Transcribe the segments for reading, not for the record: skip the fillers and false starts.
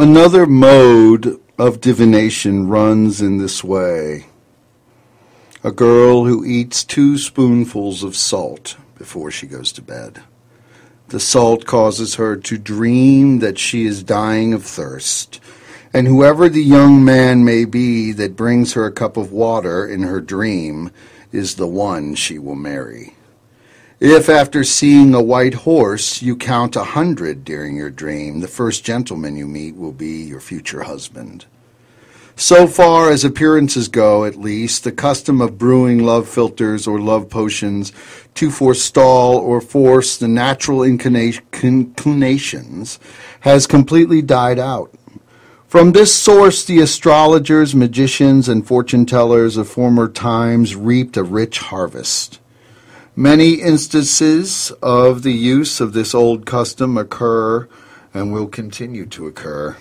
Another mode of divination runs in this way. A girl who eats 2 spoonfuls of salt before she goes to bed. The salt causes her to dream that she is dying of thirst, and whoever the young man may be that brings her a cup of water in her dream is the one she will marry. If after seeing a white horse you count 100 during your dream, the first gentleman you meet will be your future husband. So far as appearances go, at least, the custom of brewing love philters or love potions to forestall or force the natural inclinations has completely died out. From this source, the astrologers, magicians, and fortune-tellers of former times reaped a rich harvest. Many instances of the use of this old custom occur and will continue to occur.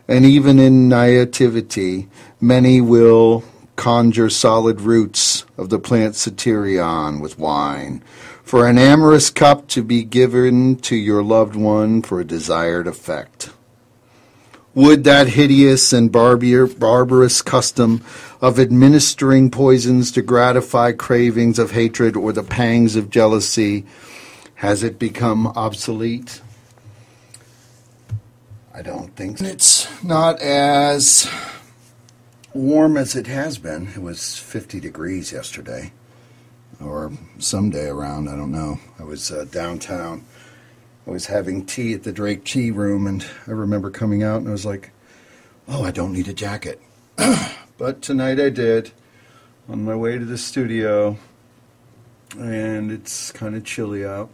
And even in naivety, many will conjure solid roots of the plant satyrion with wine, for an amorous cup to be given to your loved one for a desired effect. Would that hideous and barbarous custom of administering poisons to gratify cravings of hatred or the pangs of jealousy, has it become obsolete? I don't think so. It's not as warm as it has been. It was 50 degrees yesterday, or someday around, I don't know. I was downtown. I was having tea at the Drake Tea Room, and I remember coming out and I was like, oh, I don't need a jacket. But tonight I did, on my way to the studio, and it's kind of chilly out.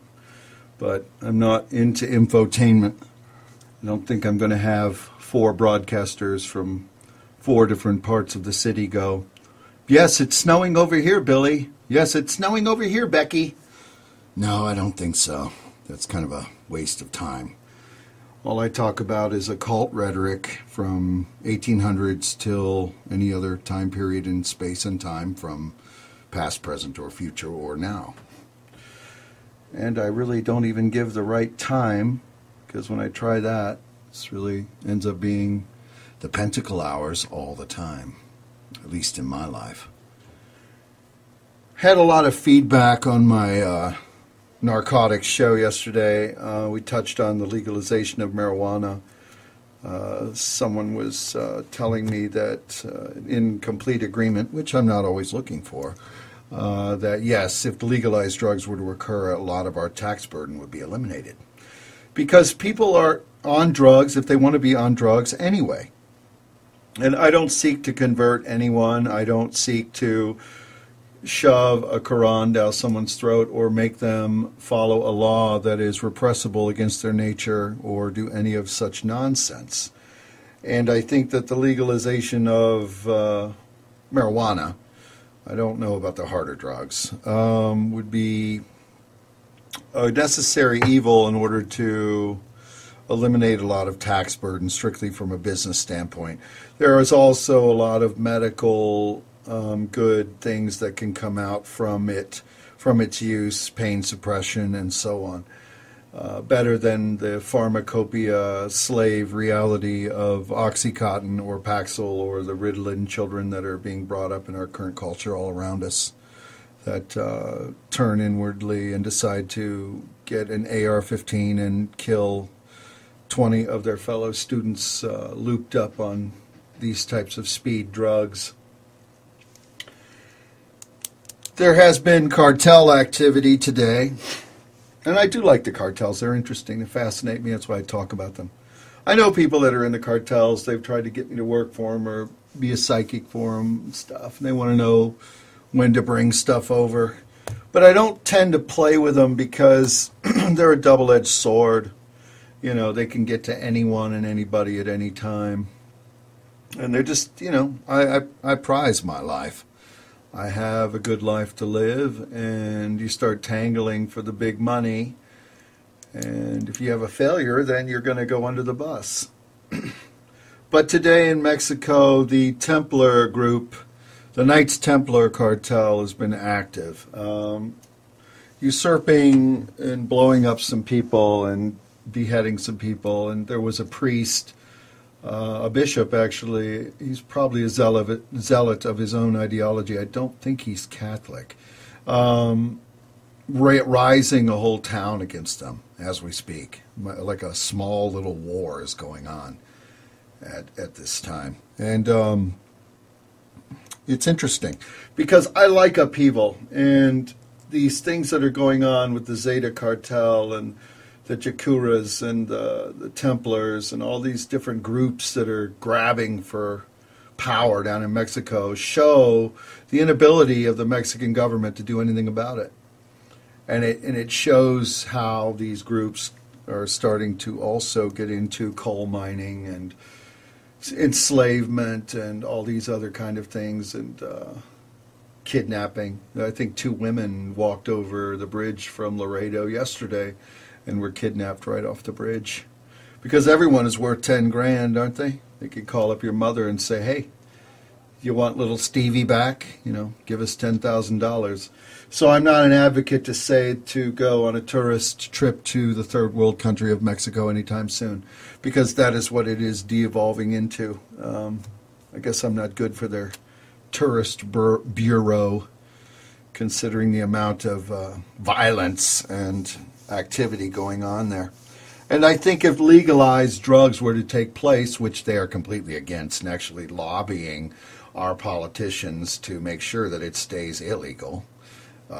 But I'm not into infotainment. I don't think I'm going to have 4 broadcasters from 4 different parts of the city go, yes, it's snowing over here, Billy. Yes, it's snowing over here, Becky. No, I don't think so. That's kind of a waste of time. All I talk about is occult rhetoric from 1800s till any other time period in space and time, from past, present, or future, or now. And I really don't even give the right time, because when I try that, it really ends up being the Pentacle-Hours all the time, at least in my life. Had a lot of feedback on my narcotics show yesterday. We touched on the legalization of marijuana. Someone was telling me that in complete agreement, which I'm not always looking for, that yes, if legalized drugs were to occur, a lot of our tax burden would be eliminated. Because people are on drugs if they want to be on drugs anyway. And I don't seek to convert anyone. I don't seek to shove a Quran down someone's throat or make them follow a law that is repressible against their nature or do any of such nonsense. And I think that the legalization of marijuana, I don't know about the harder drugs, would be a necessary evil in order to eliminate a lot of tax burden strictly from a business standpoint. There is also a lot of medical good things that can come out from its use, pain suppression, and so on. Better than the pharmacopoeia slave reality of Oxycontin or Paxil or the Ritalin children that are being brought up in our current culture all around us, that turn inwardly and decide to get an AR-15 and kill 20 of their fellow students looped up on these types of speed drugs. There has been cartel activity today, and I do like the cartels. They're interesting. They fascinate me. That's why I talk about them. I know people that are in the cartels. They've tried to get me to work for them or be a psychic for them and stuff, and they want to know when to bring stuff over. But I don't tend to play with them because they're a double-edged sword. You know, they can get to anyone and anybody at any time. And they're just, you know, I prize my life. I have a good life to live, and you start tangling for the big money. And if you have a failure, then you're going to go under the bus. But today in Mexico, the Templar group, the Knights Templar cartel, has been active, usurping and blowing up some people and beheading some people. And there was a priest a bishop, actually. He's probably a zealot of his own ideology. I don't think he's Catholic. Rising a whole town against them as we speak. Like a small little war is going on at this time. And it's interesting because I like upheaval, and these things that are going on with the Zeta cartel and the Jacuras and the Templars and all these different groups that are grabbing for power down in Mexico show the inability of the Mexican government to do anything about it. And it shows how these groups are starting to also get into coal mining and enslavement and all these other kind of things, and kidnapping. I think 2 women walked over the bridge from Laredo yesterday and were kidnapped right off the bridge. Because everyone is worth 10 grand, aren't they? They could call up your mother and say, hey, you want little Stevie back? You know, give us $10,000. So I'm not an advocate to say to go on a tourist trip to the third world country of Mexico anytime soon, because that is what it is de-evolving into. I guess I'm not good for their tourist bureau, considering the amount of violence and activity going on there. And I think if legalized drugs were to take place, which they are completely against, and actually lobbying our politicians to make sure that it stays illegal,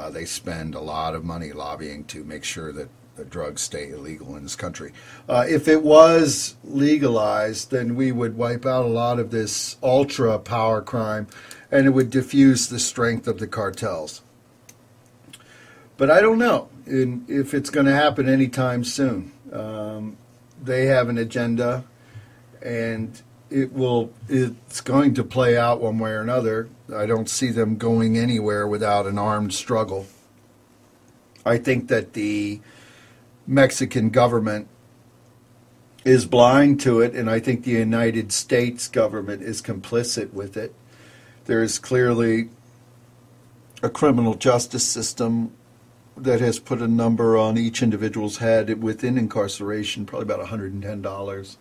they spend a lot of money lobbying to make sure that the drugs stay illegal in this country. If it was legalized, then we would wipe out a lot of this ultra power crime, and it would diffuse the strength of the cartels. But I don't know if it's going to happen anytime soon. They have an agenda, and it's going to play out one way or another. I don't see them going anywhere without an armed struggle. I think that the Mexican government is blind to it, and I think the United States government is complicit with it. There is clearly a criminal justice system that has put a number on each individual's head within incarceration, probably about $110.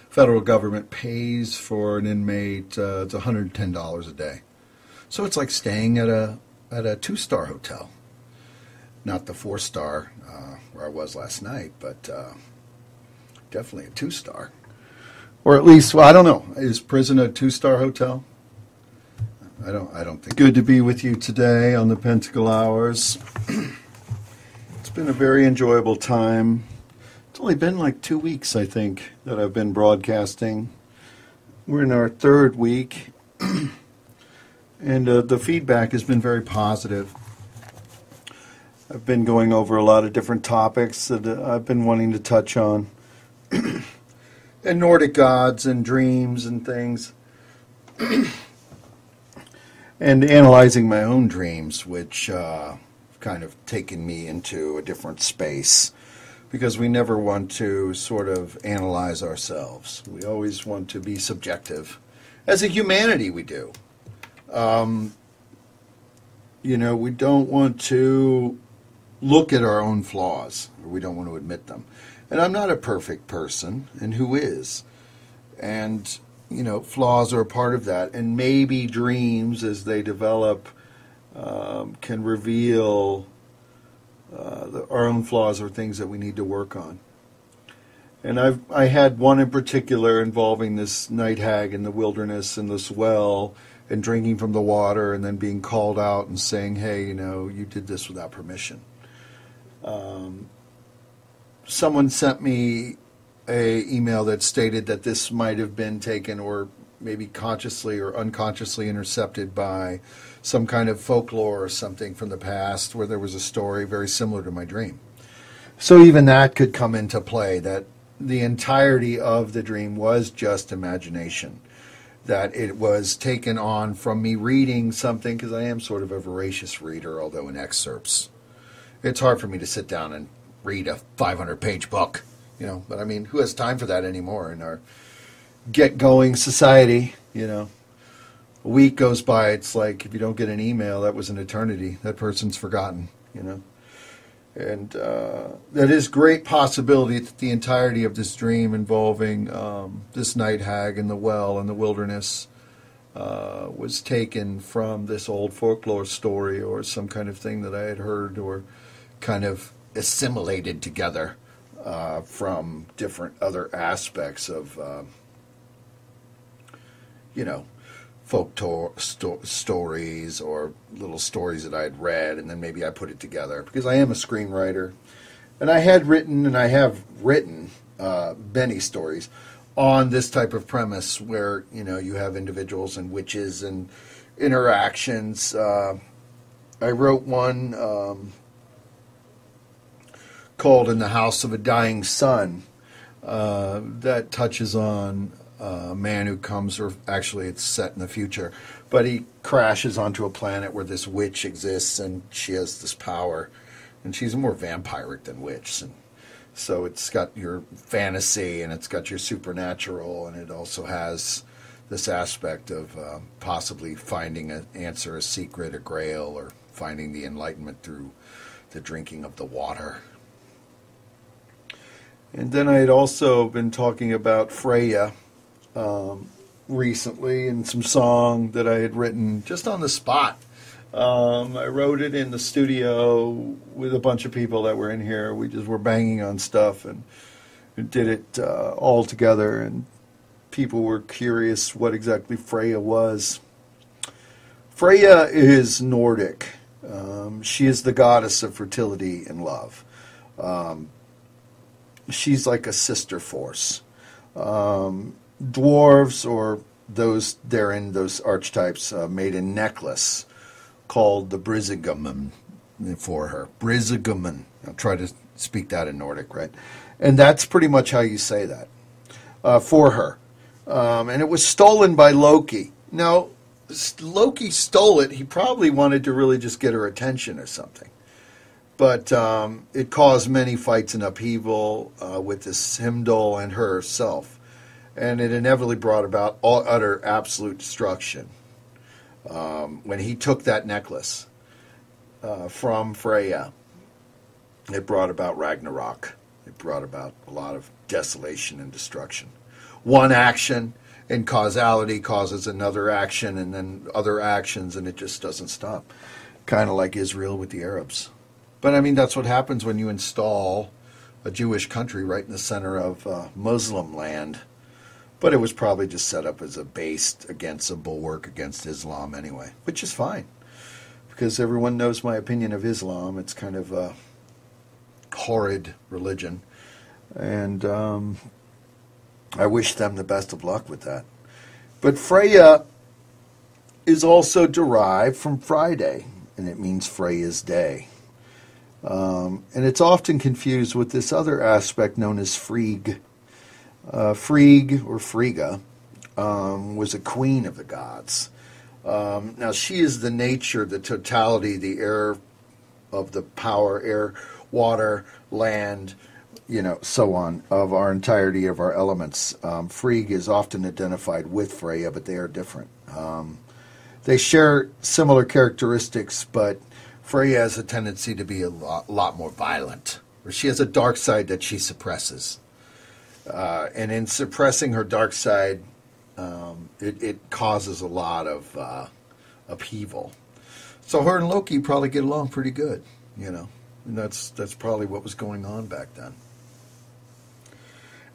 Federal government pays for an inmate, it's $110 a day. So it's like staying at a 2-star hotel. Not the 4-star where I was last night, but definitely a 2-star. Or at least, well, I don't know. Is prison a 2-star hotel? I don't think. Good to be with you today on the Pentacle-Hours. It's been a very enjoyable time. It's only been like 2 weeks, I think, that I've been broadcasting. We're in our 3rd week, and the feedback has been very positive. I've been going over a lot of different topics that I've been wanting to touch on, and Nordic gods and dreams and things, and analyzing my own dreams, which kind of taken me into a different space, because we never want to sort of analyze ourselves. We always want to be subjective. As a humanity, we do. We don't want to look at our own flaws, or we don't want to admit them. And I'm not a perfect person, and who is? And, flaws are a part of that. And maybe dreams, as they develop, can reveal our own flaws or things that we need to work on. And I had one in particular involving this night hag in the wilderness and this well, and drinking from the water, and then being called out and saying, hey, you did this without permission. Someone sent me an email that stated that this might have been taken, or maybe consciously or unconsciously intercepted by some kind of folklore or something from the past, where there was a story very similar to my dream. So even that could come into play, that the entirety of the dream was just imagination, that it was taken on from me reading something, because I am sort of a voracious reader, although in excerpts. It's hard for me to sit down and read a 500-page book, but I mean, who has time for that anymore in our get-going society, A week goes by, it's like if you don't get an email, that was an eternity. That person's forgotten, And that is great possibility that the entirety of this dream involving this night hag in the well in the wilderness was taken from this old folklore story or some kind of thing that I had heard or kind of assimilated together from different other aspects of, stories or little stories that I had read, and then maybe I put it together because I am a screenwriter, and I have written many stories on this type of premise where you have individuals and witches and interactions. I wrote one called "In the House of a Dying Sun" that touches on a man who comes, or actually it's set in the future, but he crashes onto a planet where this witch exists, and she has this power, and she's more vampiric than witch, and so it's got your fantasy, and it's got your supernatural, and it also has this aspect of possibly finding an answer, a secret, a grail, or finding the enlightenment through the drinking of the water. And then I had also been talking about Freya recently in some song that I had written just on the spot. I wrote it in the studio with a bunch of people that were in here. We just were banging on stuff and did it all together, and people were curious what exactly Freya was. Freya is Nordic. She is the goddess of fertility and love. She's like a sister force. Dwarves, or those therein, those archetypes, made a necklace called the Brisingamen for her. Brisingamen. I'll try to speak that in Nordic, right? And that's pretty much how you say that for her. And it was stolen by Loki. Now, Loki stole it. He probably wanted to really just get her attention or something. But it caused many fights and upheaval with this Heimdall and herself. And it inevitably brought about utter, absolute destruction. When he took that necklace from Freya, it brought about Ragnarok. It brought about a lot of desolation and destruction. One action in causality causes another action, and then other actions, and it just doesn't stop. Kind of like Israel with the Arabs. But I mean, that's what happens when you install a Jewish country right in the center of Muslim land. But it was probably just set up as a base against a bulwark against Islam anyway, which is fine. Because everyone knows my opinion of Islam. It's kind of a horrid religion. And I wish them the best of luck with that. But Freya is also derived from Friday, and it means Freya's day. And it's often confused with this other aspect known as Frigg. Frigg, or Frigga, was a queen of the gods. Now, she is the nature, the totality, the air of the power, air, water, land, so on, of our entirety of our elements. Frigg is often identified with Freya, but they are different. They share similar characteristics, but Freya has a tendency to be a lot more violent, or she has a dark side that she suppresses. And in suppressing her dark side, it causes a lot of upheaval. So her and Loki probably get along pretty good, and that's probably what was going on back then.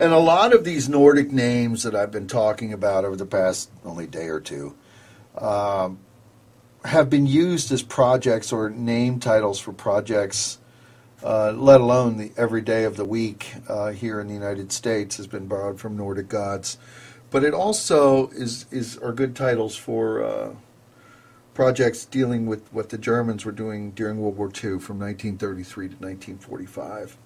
And a lot of these Nordic names that I've been talking about over the past only day or two have been used as projects or name titles for projects. Let alone the every day of the week here in the United States has been borrowed from Nordic gods. But it also are good titles for projects dealing with what the Germans were doing during World War II from 1933 to 1945.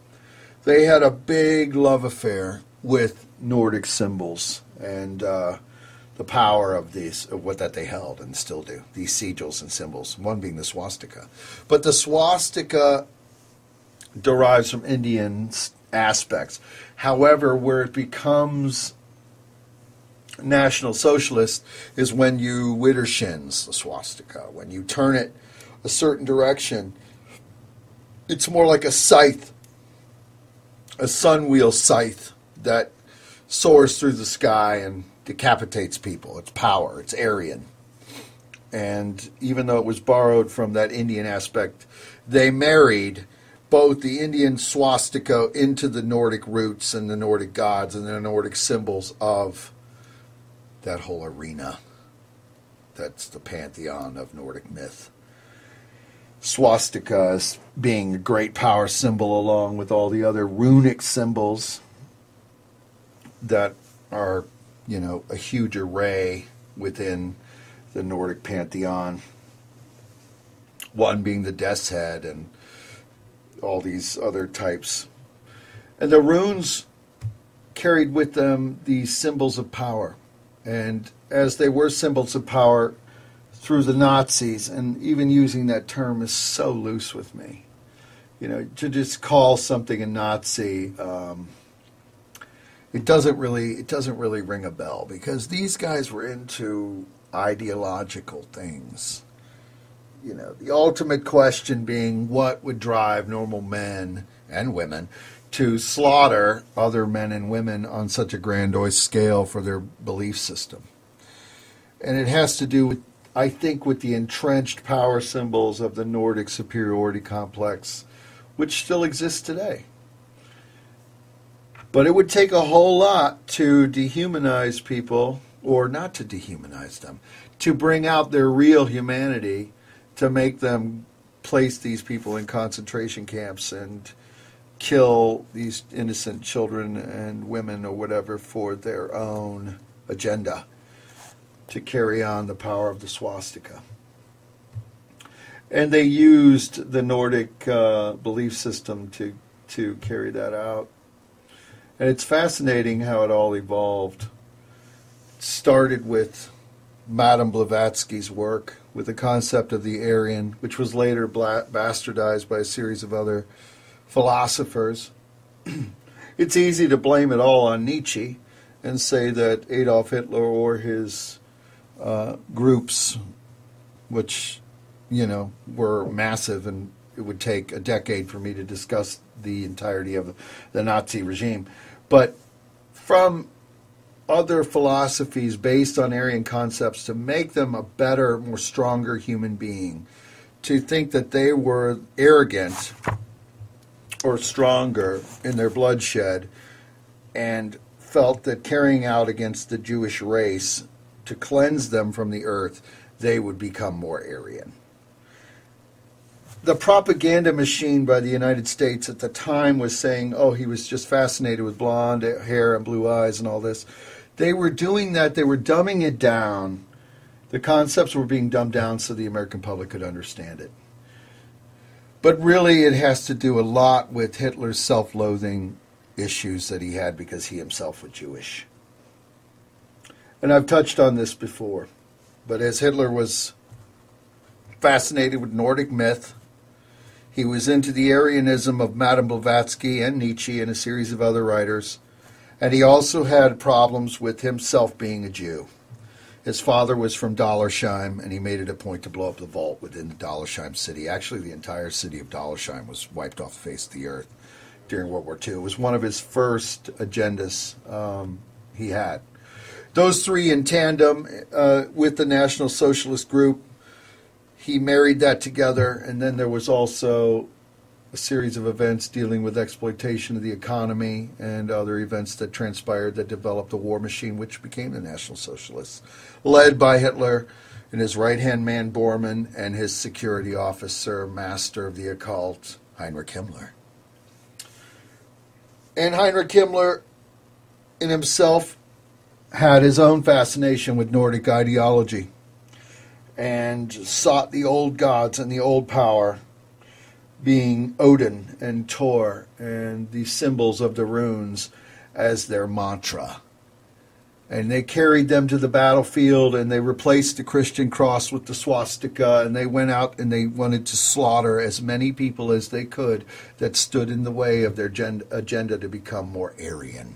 They had a big love affair with Nordic symbols and the power of what that they held and still do, these sigils and symbols, one being the swastika. But the swastika derives from Indian aspects. However, where it becomes National Socialist is when you widdershins the swastika, when you turn it a certain direction It's more like a scythe, a sun wheel scythe that soars through the sky and decapitates people. It's power. It's Aryan. And even though it was borrowed from that Indian aspect, they married both the Indian swastika into the Nordic roots and the Nordic gods and the Nordic symbols of that whole arena. That's the pantheon of Nordic myth. Swastikas being a great power symbol along with all the other runic symbols that are, a huge array within the Nordic pantheon. One being the death's head and all these other types. And the runes carried with them these symbols of power. And as they were symbols of power through the Nazis, and even using that term is so loose with me. To just call something a Nazi, it doesn't really ring a bell, because these guys were into ideological things. The ultimate question being what would drive normal men and women to slaughter other men and women on such a grandiose scale for their belief system. And it has to do with, I think, with the entrenched power symbols of the Nordic superiority complex, which still exists today. But it would take a whole lot to dehumanize people, or not to dehumanize them, to bring out their real humanity, to make them place these people in concentration camps and kill these innocent children and women or whatever for their own agenda, to carry on the power of the swastika. And they used the Nordic belief system to carry that out. And it's fascinating how it all evolved. It started with Madame Blavatsky's work with the concept of the Aryan, which was later bastardized by a series of other philosophers. It's easy to blame it all on Nietzsche and say that Adolf Hitler or his groups, which, were massive, and it would take a decade for me to discuss the entirety of the Nazi regime. But from other philosophies based on Aryan concepts to make them a better, more stronger human being, to think that they were arrogant or stronger in their bloodshed, and felt that carrying out against the Jewish race to cleanse them from the earth, they would become more Aryan. The propaganda machine by the United States at the time was saying, oh, he was just fascinated with blonde hair and blue eyes and all this. They were doing that. They were dumbing it down. The concepts were being dumbed down so the American public could understand it. But really, it has to do a lot with Hitler's self-loathing issues that he had because he himself was Jewish. And I've touched on this before. But as Hitler was fascinated with Nordic myth, he was into the Aryanism of Madame Blavatsky and Nietzsche and a series of other writers. And he also had problems with himself being a Jew. His father was from Dollersheim, and he made it a point to blow up the vault within the Dollersheim city. Actually, the entire city of Dollersheim was wiped off the face of the earth during World War II. It was one of his first agendas he had. Those three in tandem with the National Socialist group, he married that together, and then there was also a series of events dealing with exploitation of the economy and other events that transpired that developed a war machine which became the National Socialists, led by Hitler and his right-hand man Bormann and his security officer, master of the occult, Heinrich Himmler. And Heinrich Himmler in himself had his own fascination with Nordic ideology and sought the old gods and the old power, being Odin and Thor and the symbols of the runes as their mantra. And they carried them to the battlefield, and they replaced the Christian cross with the swastika, and they went out and they wanted to slaughter as many people as they could that stood in the way of their agenda to become more Aryan.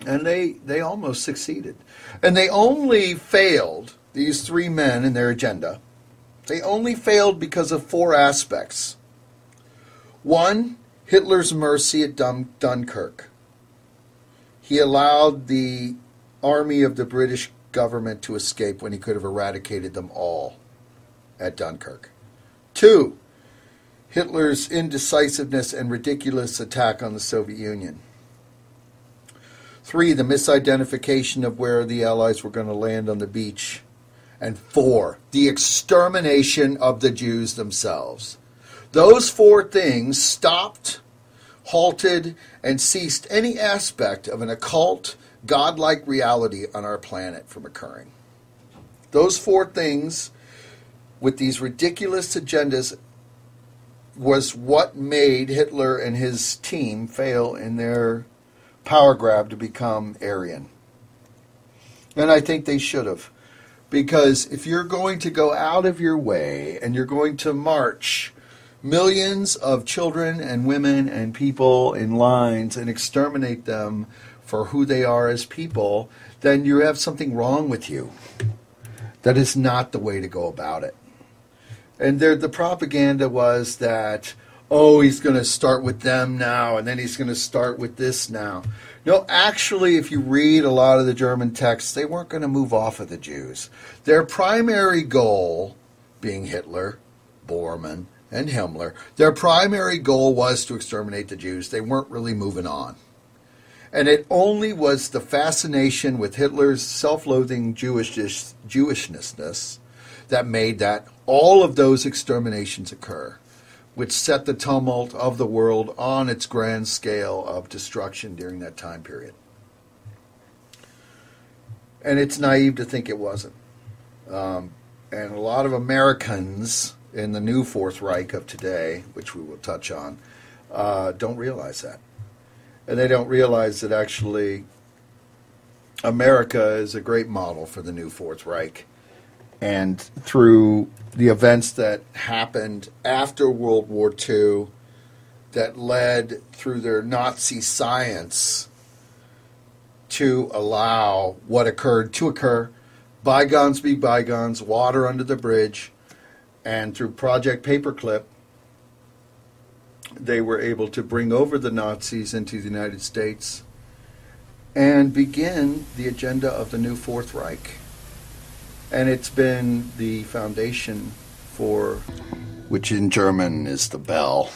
And they almost succeeded. And they only failed, these three men in their agenda, they only failed because of four aspects. One, Hitler's mercy at Dunkirk. He allowed the army of the British government to escape when he could have eradicated them all at Dunkirk. Two, Hitler's indecisiveness and ridiculous attack on the Soviet Union. Three, the misidentification of where the Allies were going to land on the beach. And four, the extermination of the Jews themselves. Those four things stopped, halted, and ceased any aspect of an occult, godlike reality on our planet from occurring. Those four things, with these ridiculous agendas, was what made Hitler and his team fail in their power grab to become Aryan. And I think they should have. Because if you're going to go out of your way and you're going to march millions of children and women and people in lines and exterminate them for who they are as people, then you have something wrong with you. That is not the way to go about it. And the propaganda was that, oh, he's going to start with them now, and then he's going to start with this now. No, actually, if you read a lot of the German texts, they weren't going to move off of the Jews. Their primary goal, being Hitler, Bormann, and Himmler, their primary goal was to exterminate the Jews. They weren't really moving on. And it only was the fascination with Hitler's self-loathing Jewishness that made that all of those exterminations occur, which set the tumult of the world on its grand scale of destruction during that time period. And it's naive to think it wasn't. And a lot of Americans in the new Fourth Reich of today, which we will touch on, don't realize that. And they don't realize that actually America is a great model for the new Fourth Reich. And through the events that happened after World War II that led through their Nazi science to allow what occurred to occur, bygones be bygones, water under the bridge, and through Project Paperclip, they were able to bring over the Nazis into the United States and begin the agenda of the new Fourth Reich. And it's been the foundation for, which in German is the bell,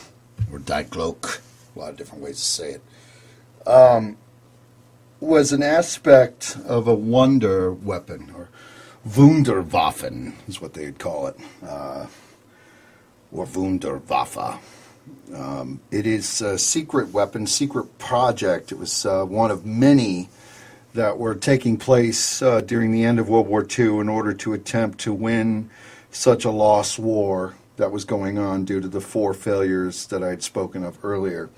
or Die Glocke, a lot of different ways to say it, was an aspect of a wonder weapon, or Wunderwaffen is what they'd call it, or Wunderwaffe. It is a secret weapon, secret project. It was one of many that were taking place during the end of World War II in order to attempt to win such a lost war that was going on due to the four failures that I had spoken of earlier.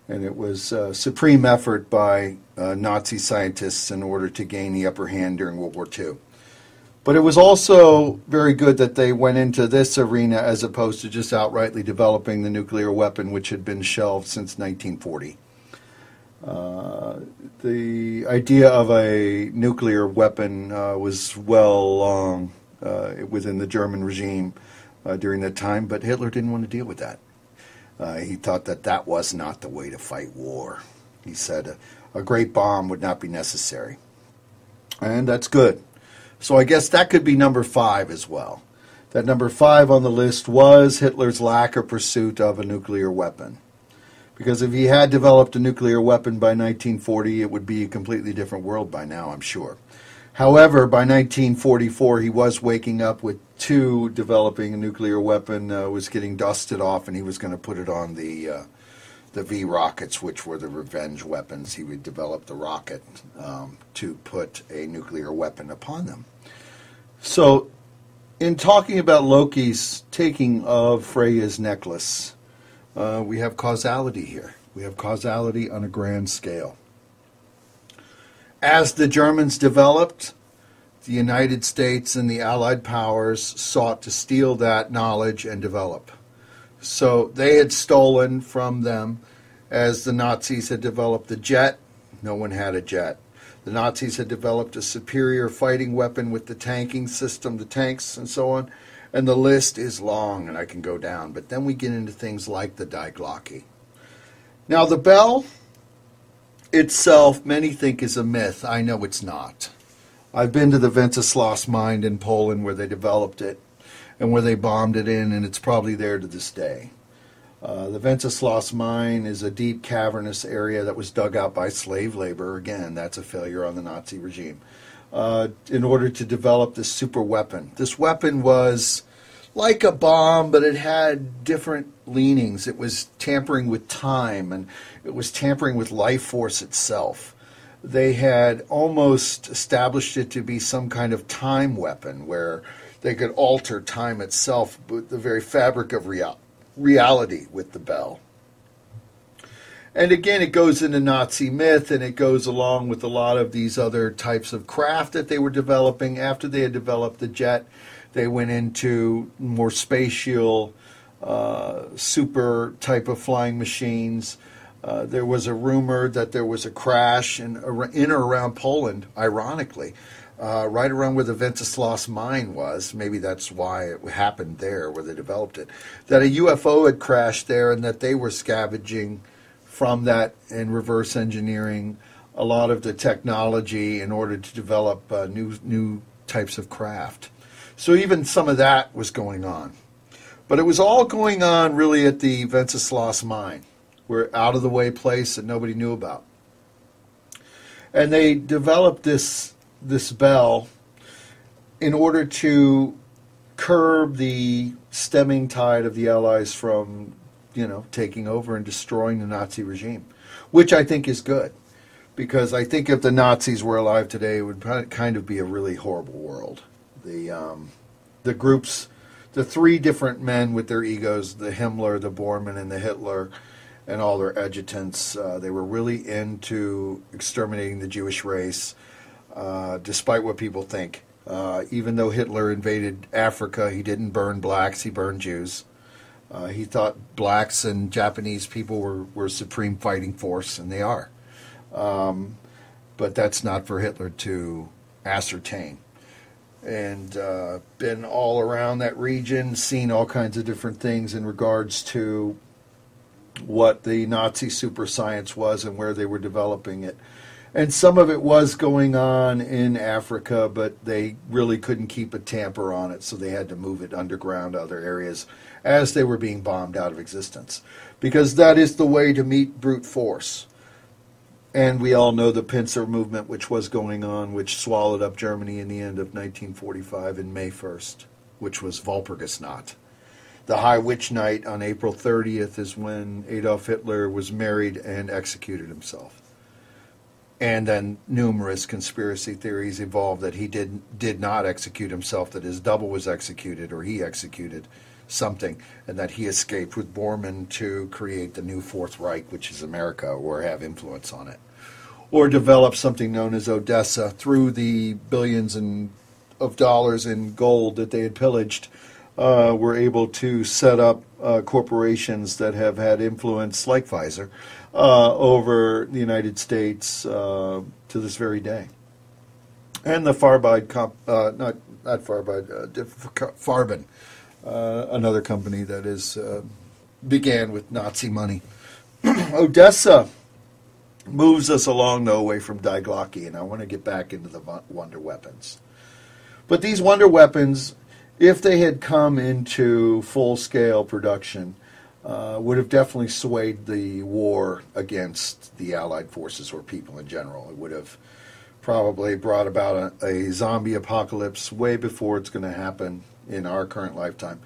And it was a supreme effort by Nazi scientists in order to gain the upper hand during World War II. But it was also very good that they went into this arena as opposed to just outrightly developing the nuclear weapon, which had been shelved since 1940. The idea of a nuclear weapon was well long within the German regime during that time, but Hitler didn't want to deal with that. He thought that that was not the way to fight war. He said a great bomb would not be necessary. And that's good. So I guess that could be number 5 as well. That number 5 on the list was Hitler's lack of pursuit of a nuclear weapon. Because if he had developed a nuclear weapon by 1940, it would be a completely different world by now, I'm sure. However, by 1944, he was waking up with 2 developing a nuclear weapon, was getting dusted off, and he was going to put it on the V rockets, which were the revenge weapons. He would develop the rocket to put a nuclear weapon upon them. So, in talking about Loki's taking of Freya's necklace, we have causality here. We have causality on a grand scale. As the Germans developed, the United States and the Allied powers sought to steal that knowledge and develop. So they had stolen from them. As the Nazis had developed the jet, no one had a jet. The Nazis had developed a superior fighting weapon with the tanking system, the tanks and so on. And the list is long, and I can go down. But then we get into things like the Die Glocke. Now, the bell itself, many think is a myth. I know it's not. I've been to the Wenceslas mine in Poland where they developed it and where they bombed it in, and it's probably there to this day. The Wenceslas mine is a deep cavernous area that was dug out by slave labor. Again, that's a failure on the Nazi regime. In order to develop this super weapon. This weapon was like a bomb, but it had different leanings. It was tampering with time, and it was tampering with life force itself. They had almost established it to be some kind of time weapon where they could alter time itself with the very fabric of reality with the bell. And again, it goes into Nazi myth, and it goes along with a lot of these other types of craft that they were developing. After they had developed the jet, they went into more spatial, super type of flying machines. There was a rumor that there was a crash in or around Poland, ironically, right around where the Wenceslas mine was. Maybe that's why it happened there, where they developed it. That a UFO had crashed there, and that they were scavenging from that and reverse engineering a lot of the technology in order to develop new types of craft. So even some of that was going on. But it was all going on really at the Wenceslas mine, where out-of-the-way place that nobody knew about. And they developed this bell in order to curb the stemming tide of the Allies from, taking over and destroying the Nazi regime, which I think is good. Because I think if the Nazis were alive today, it would kind of be a really horrible world. The groups, the three different men with their egos, the Himmler, the Bormann, and the Hitler, and all their adjutants, they were really into exterminating the Jewish race, despite what people think. Even though Hitler invaded Africa, he didn't burn blacks, he burned Jews. He thought blacks and Japanese people were supreme fighting force, and they are. But that's not for Hitler to ascertain. And been all around that region, seen all kinds of different things in regards to what the Nazi super science was and where they were developing it. And some of it was going on in Africa, but they really couldn't keep a tamper on it, so they had to move it underground to other areas as they were being bombed out of existence. Because that is the way to meet brute force. And we all know the pincer movement, which was going on, which swallowed up Germany in the end of 1945 in May 1st, which was Walpurgisnacht. The High Witch Night on April 30th is when Adolf Hitler was married and executed himself. And then numerous conspiracy theories evolved that he did not execute himself, that his double was executed, or he executed something, and that he escaped with Bormann to create the new Fourth Reich, which is America, or have influence on it. Or develop something known as Odessa through the billions of dollars in gold that they had pillaged. Were able to set up corporations that have had influence, like Pfizer, over the United States to this very day. And the Farben, another company that is began with Nazi money. Odessa moves us along, though, away from Die Glocke, and I want to get back into the wonder weapons. But these wonder weapons, if they had come into full-scale production, would have definitely swayed the war against the Allied forces or people in general. It would have probably brought about a zombie apocalypse way before it's going to happen in our current lifetime.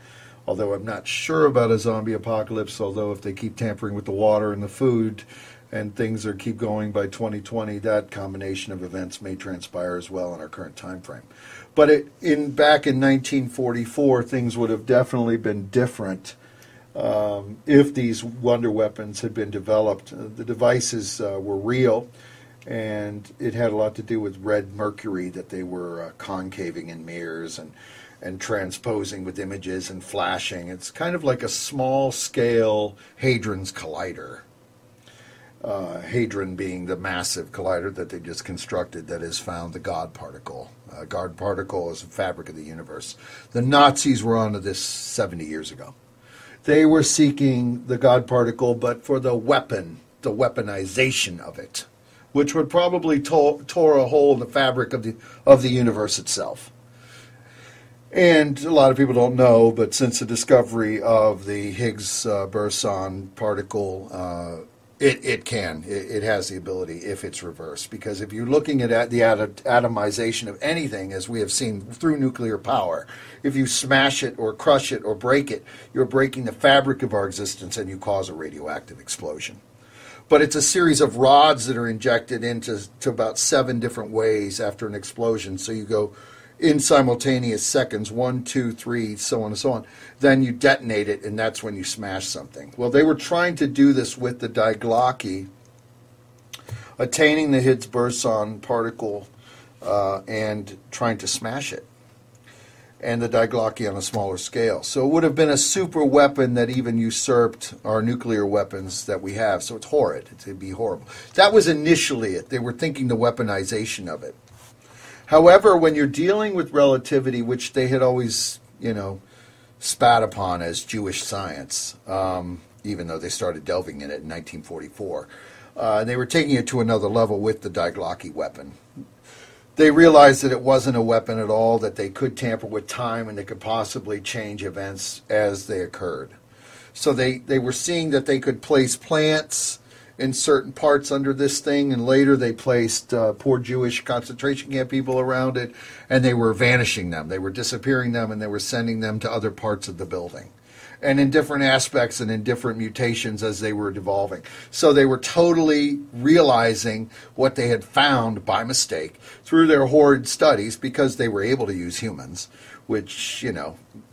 Although I'm not sure about a zombie apocalypse, although if they keep tampering with the water and the food and things keep going by 2020, that combination of events may transpire as well in our current time frame. But back in 1944, things would have definitely been different if these wonder weapons had been developed. The devices were real, and it had a lot to do with red mercury, that they were concaving in mirrors and transposing with images and flashing. It's kind of like a small-scale Hadron's Collider. Hadron being the massive collider that they just constructed that has found the God particle. God particle is the fabric of the universe. The Nazis were onto this 70 years ago. They were seeking the God particle, but for the weaponization of it, which would probably tore a hole in the fabric of the universe itself. And a lot of people don't know, but since the discovery of the Higgs boson particle, it has the ability, if it's reversed. Because if you're looking at the atomization of anything, as we have seen through nuclear power, if you smash it or crush it or break it, you're breaking the fabric of our existence and you cause a radioactive explosion. But it's a series of rods that are injected into about 7 different ways after an explosion. So you go in simultaneous seconds, 1, 2, 3, so on and so on. Then you detonate it, and that's when you smash something. Well, they were trying to do this with the Glocke, attaining the Higgs boson particle and trying to smash it, and the Glocke on a smaller scale. So it would have been a super weapon that even usurped our nuclear weapons that we have. So it's horrid. It'd be horrible. That was initially it. They were thinking the weaponization of it. However, when you're dealing with relativity, which they had always, spat upon as Jewish science, even though they started delving in it in 1944, they were taking it to another level with the Glocke weapon. They realized that it wasn't a weapon at all, that they could tamper with time and they could possibly change events as they occurred. So they were seeing that they could place plants in certain parts under this thing, and later they placed poor Jewish concentration camp people around it, and they were vanishing them. They were disappearing them, and they were sending them to other parts of the building, and in different aspects and in different mutations as they were devolving. So they were totally realizing what they had found by mistake through their horrid studies, because they were able to use humans, which,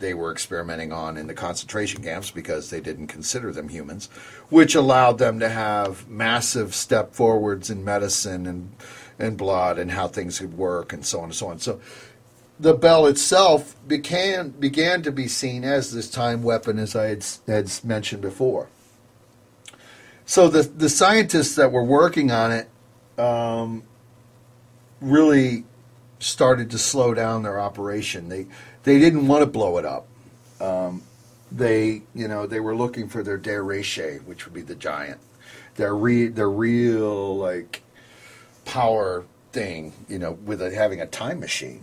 they were experimenting on in the concentration camps because they didn't consider them humans, which allowed them to have massive step forwards in medicine and blood and how things could work and so on and so on. So the bell itself began to be seen as this time weapon, as I had mentioned before. So the scientists that were working on it really started to slow down their operation. They didn't want to blow it up. They were looking for their Der Reiche, which would be the giant, their real like power thing, with having a time machine.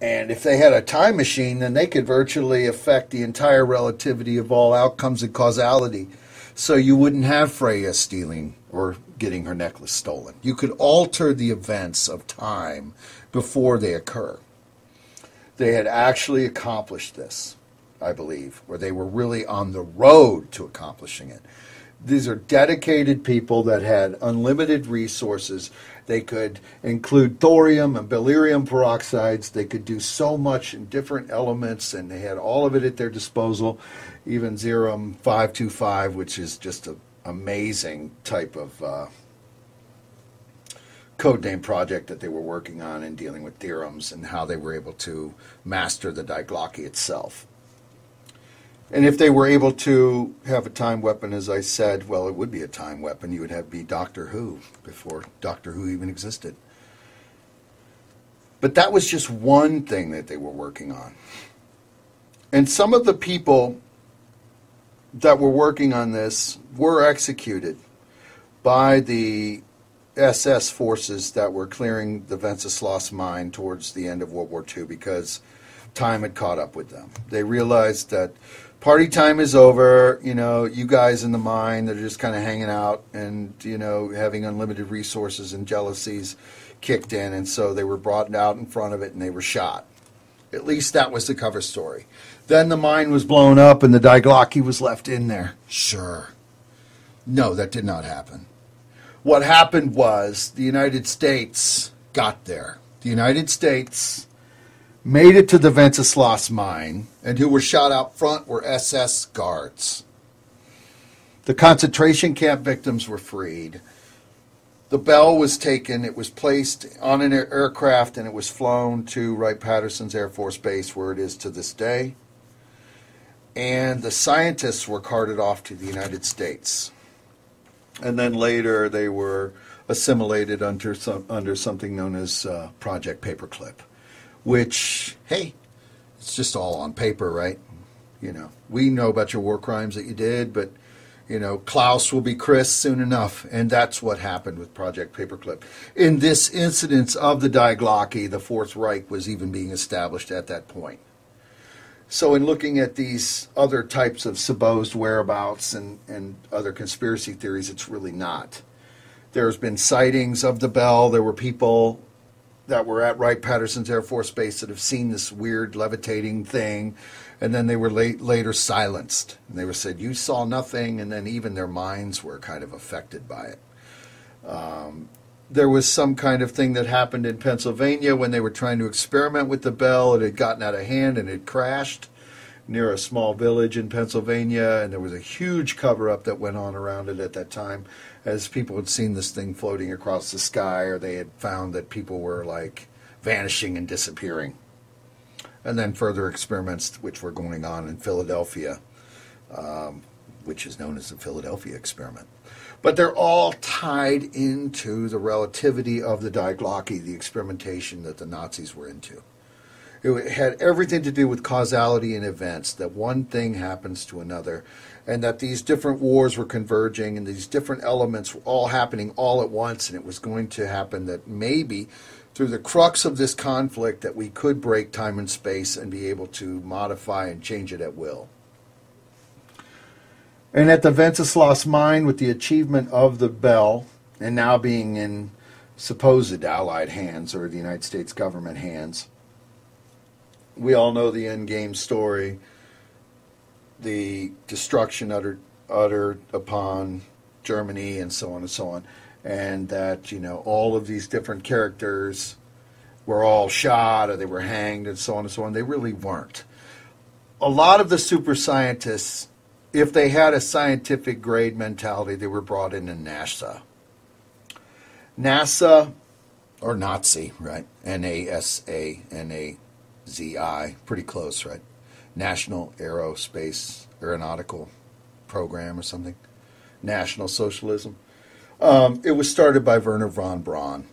And if they had a time machine, then they could virtually affect the entire relativity of all outcomes and causality. So you wouldn't have Freya stealing or getting her necklace stolen. You could alter the events of time before they occur. They had actually accomplished this, I believe, or they were really on the road to accomplishing it. These are dedicated people that had unlimited resources. They could include thorium and beryllium peroxides. They could do so much in different elements, and they had all of it at their disposal, even Zerum 525, which is just an amazing type of codename project that they were working on and dealing with theorems and how they were able to master the Glocke itself. And if they were able to have a time weapon, as I said, well, it would be a time weapon. You would be Doctor Who before Doctor Who even existed. But that was just one thing that they were working on. And some of the people that were working on this were executed by the SS forces that were clearing the Wenceslas mine towards the end of World War II, because time had caught up with them. They realized that party time is over. You guys in the mine that are just kind of hanging out and, having unlimited resources and jealousies kicked in. And so they were brought out in front of it and they were shot. At least that was the cover story. Then the mine was blown up and the Glocke was left in there. Sure. No, that did not happen. What happened was the United States got there. The United States made it to the Wenceslas mine, and who were shot out front were SS guards. The concentration camp victims were freed. The bell was taken. It was placed on an aircraft, and it was flown to Wright-Patterson's Air Force Base, where it is to this day. And the scientists were carted off to the United States. And then later they were assimilated under something known as Project Paperclip, which, hey, it's just all on paper, right? You know, we know about your war crimes that you did, but, you know, Klaus will be Chris soon enough. And that's what happened with Project Paperclip. In this incidence of the Die Glocke, the Fourth Reich was even being established at that point. So in looking at these other types of supposed whereabouts and other conspiracy theories, it's really not. There's been sightings of the bell. There were people that were at Wright-Patterson's Air Force Base that have seen this weird levitating thing, and then they were later silenced. And they were said, you saw nothing, and then even their minds were kind of affected by it. There was some kind of thing that happened in Pennsylvania when they were trying to experiment with the bell. It had gotten out of hand and it crashed near a small village in Pennsylvania, and there was a huge cover-up that went on around it at that time, as people had seen this thing floating across the sky, or they had found that people were like vanishing and disappearing. And then further experiments which were going on in Philadelphia, which is known as the Philadelphia experiment. But they're all tied into the relativity of the Die Glocke, the experimentation that the Nazis were into. It had everything to do with causality in events, that one thing happens to another, and that these different wars were converging, and these different elements were all happening all at once, and it was going to happen that maybe through the crux of this conflict that we could break time and space and be able to modify and change it at will. And at the Wenceslas mine, with the achievement of the bell, and now being in supposed Allied hands, or the United States government hands, we all know the end game story, the destruction uttered upon Germany, and so on and so on, and that, you know, all of these different characters were all shot or they were hanged and so on and so on. They really weren't. A lot of the super scientists, if they had a scientific grade mentality, they were brought in NASA. NASA, or Nazi, right? NASA-N-A-Z-I, pretty close, right? National Aeronautical Program or something. National Socialism. It was started by Werner von Braun,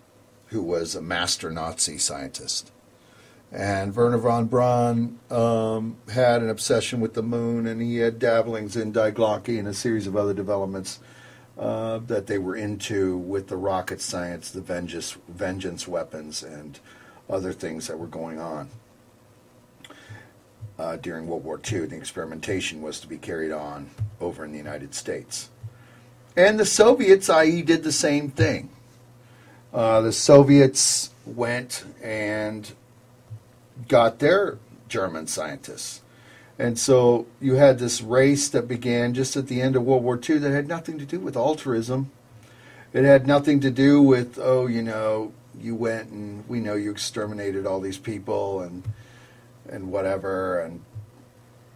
who was a master Nazi scientist. And Werner von Braun had an obsession with the moon, and he had dabblings in Die Glocke and a series of other developments that they were into with the rocket science, the vengeance weapons, and other things that were going on during World War II. The experimentation was to be carried on over in the United States. And the Soviets, i.e., did the same thing. The Soviets went and got their German scientists. And so you had this race that began just at the end of World War II that had nothing to do with altruism. It had nothing to do with, oh, you know, you went and we know you exterminated all these people and whatever.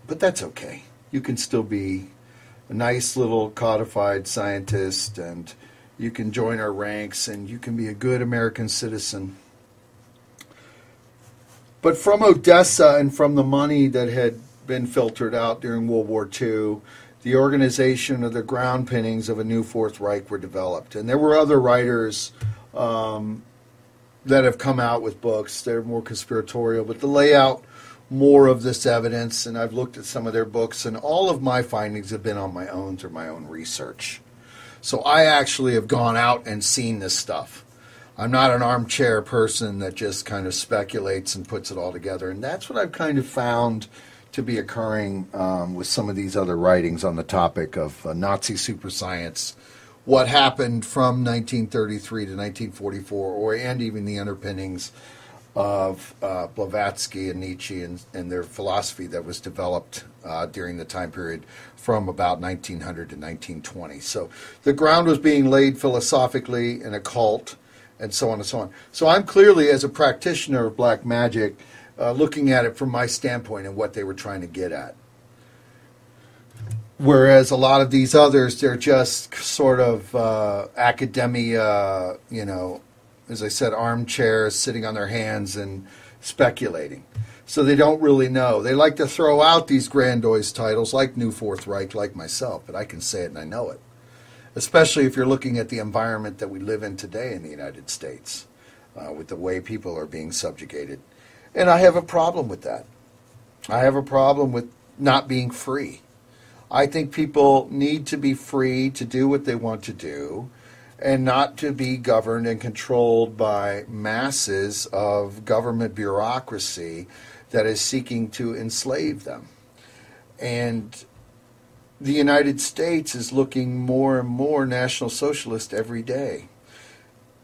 But that's okay. You can still be a nice little codified scientist, and you can join our ranks, and you can be a good American citizen. But from Odessa and from the money that had been filtered out during World War II, the organization of the ground pinnings of a new Fourth Reich were developed. And there were other writers that have come out with books. They're more conspiratorial, but to lay out more of this evidence, and I've looked at some of their books, and all of my findings have been on my own through my own research. So I actually have gone out and seen this stuff. I'm not an armchair person that just kind of speculates and puts it all together. And that's what I've kind of found to be occurring with some of these other writings on the topic of Nazi super science, what happened from 1933 to 1944, and even the underpinnings of Blavatsky and Nietzsche and their philosophy that was developed during the time period from about 1900 to 1920. So the ground was being laid philosophically in occult, and so on and so on. So I'm clearly, as a practitioner of black magic, looking at it from my standpoint and what they were trying to get at. Whereas a lot of these others, they're just sort of academia, you know, as I said, armchairs, sitting on their hands and speculating. So they don't really know. They like to throw out these grandiose titles like New Fourth Reich, like myself, but I can say it and I know it. especially if you're looking at the environment that we live in today in the United States, with the way people are being subjugated. And I have a problem with that. I have a problem with not being free. I think people need to be free to do what they want to do and not to be governed and controlled by masses of government bureaucracy that is seeking to enslave them. And the United States is looking more and more National Socialist every day,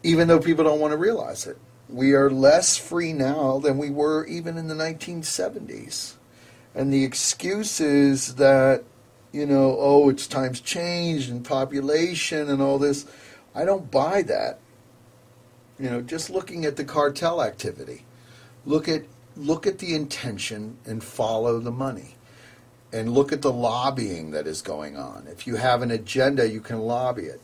even though people don't want to realize it. We are less free now than we were even in the 1970s. And the excuses that, oh, it's times changed and population and all this, I don't buy that. Just looking at the cartel activity, look at the intention and follow the money. And look at the lobbying that is going on. If you have an agenda, you can lobby it.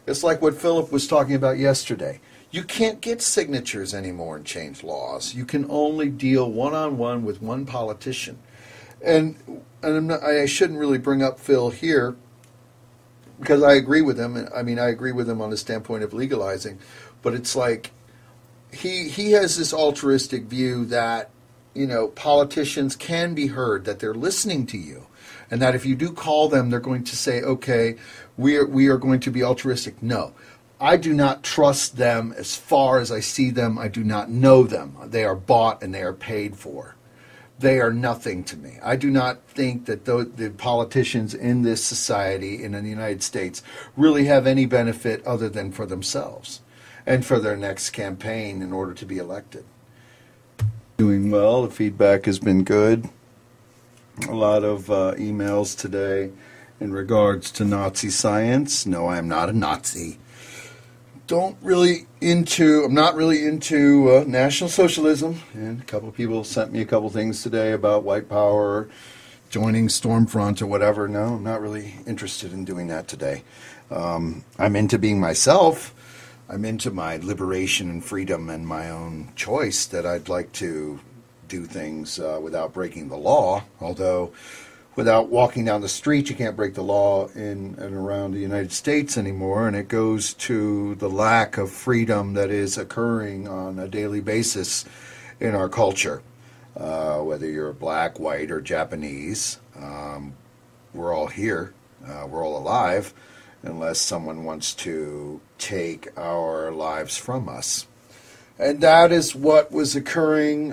It's like what Philip was talking about yesterday. You can't get signatures anymore and change laws. You can only deal one-on-one with one politician. And I shouldn't really bring up Phil here because I agree with him. I mean, I agree with him on the standpoint of legalizing. But it's like he has this altruistic view that politicians can be heard, that they're listening to you, and that if you do call them, they're going to say, okay, we are going to be altruistic. No, I do not trust them as far as I see them. I do not know them. They are bought and they are paid for. They are nothing to me. I do not think that the politicians in this society, in the United States, really have any benefit other than for themselves and for their next campaign in order to be elected. Doing well. The feedback has been good. A lot of emails today in regards to Nazi science. No, I am not a Nazi. I'm not really into National Socialism. And a couple of people sent me a couple things today about white power, joining Stormfront or whatever. No, I'm not really interested in doing that today. I'm into being myself. I'm into my liberation and freedom and my own choice that I'd like to do things without breaking the law. Although, without walking down the street, you can't break the law in and around the United States anymore. And it goes to the lack of freedom that is occurring on a daily basis in our culture. Whether you're black, white, or Japanese, we're all here. We're all alive. Unless someone wants to take our lives from us. And that is what was occurring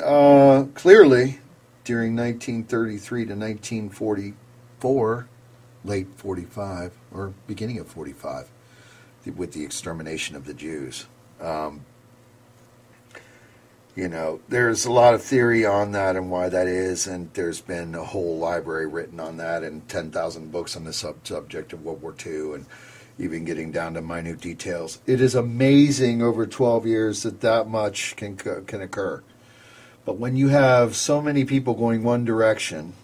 clearly during 1933 to 1944, late 45, or beginning of 45, with the extermination of the Jews. There's a lot of theory on that and why that is, and there's been a whole library written on that and 10,000 books on the subject of World War II and even getting down to minute details. It is amazing over 12 years that much can occur. But when you have so many people going one direction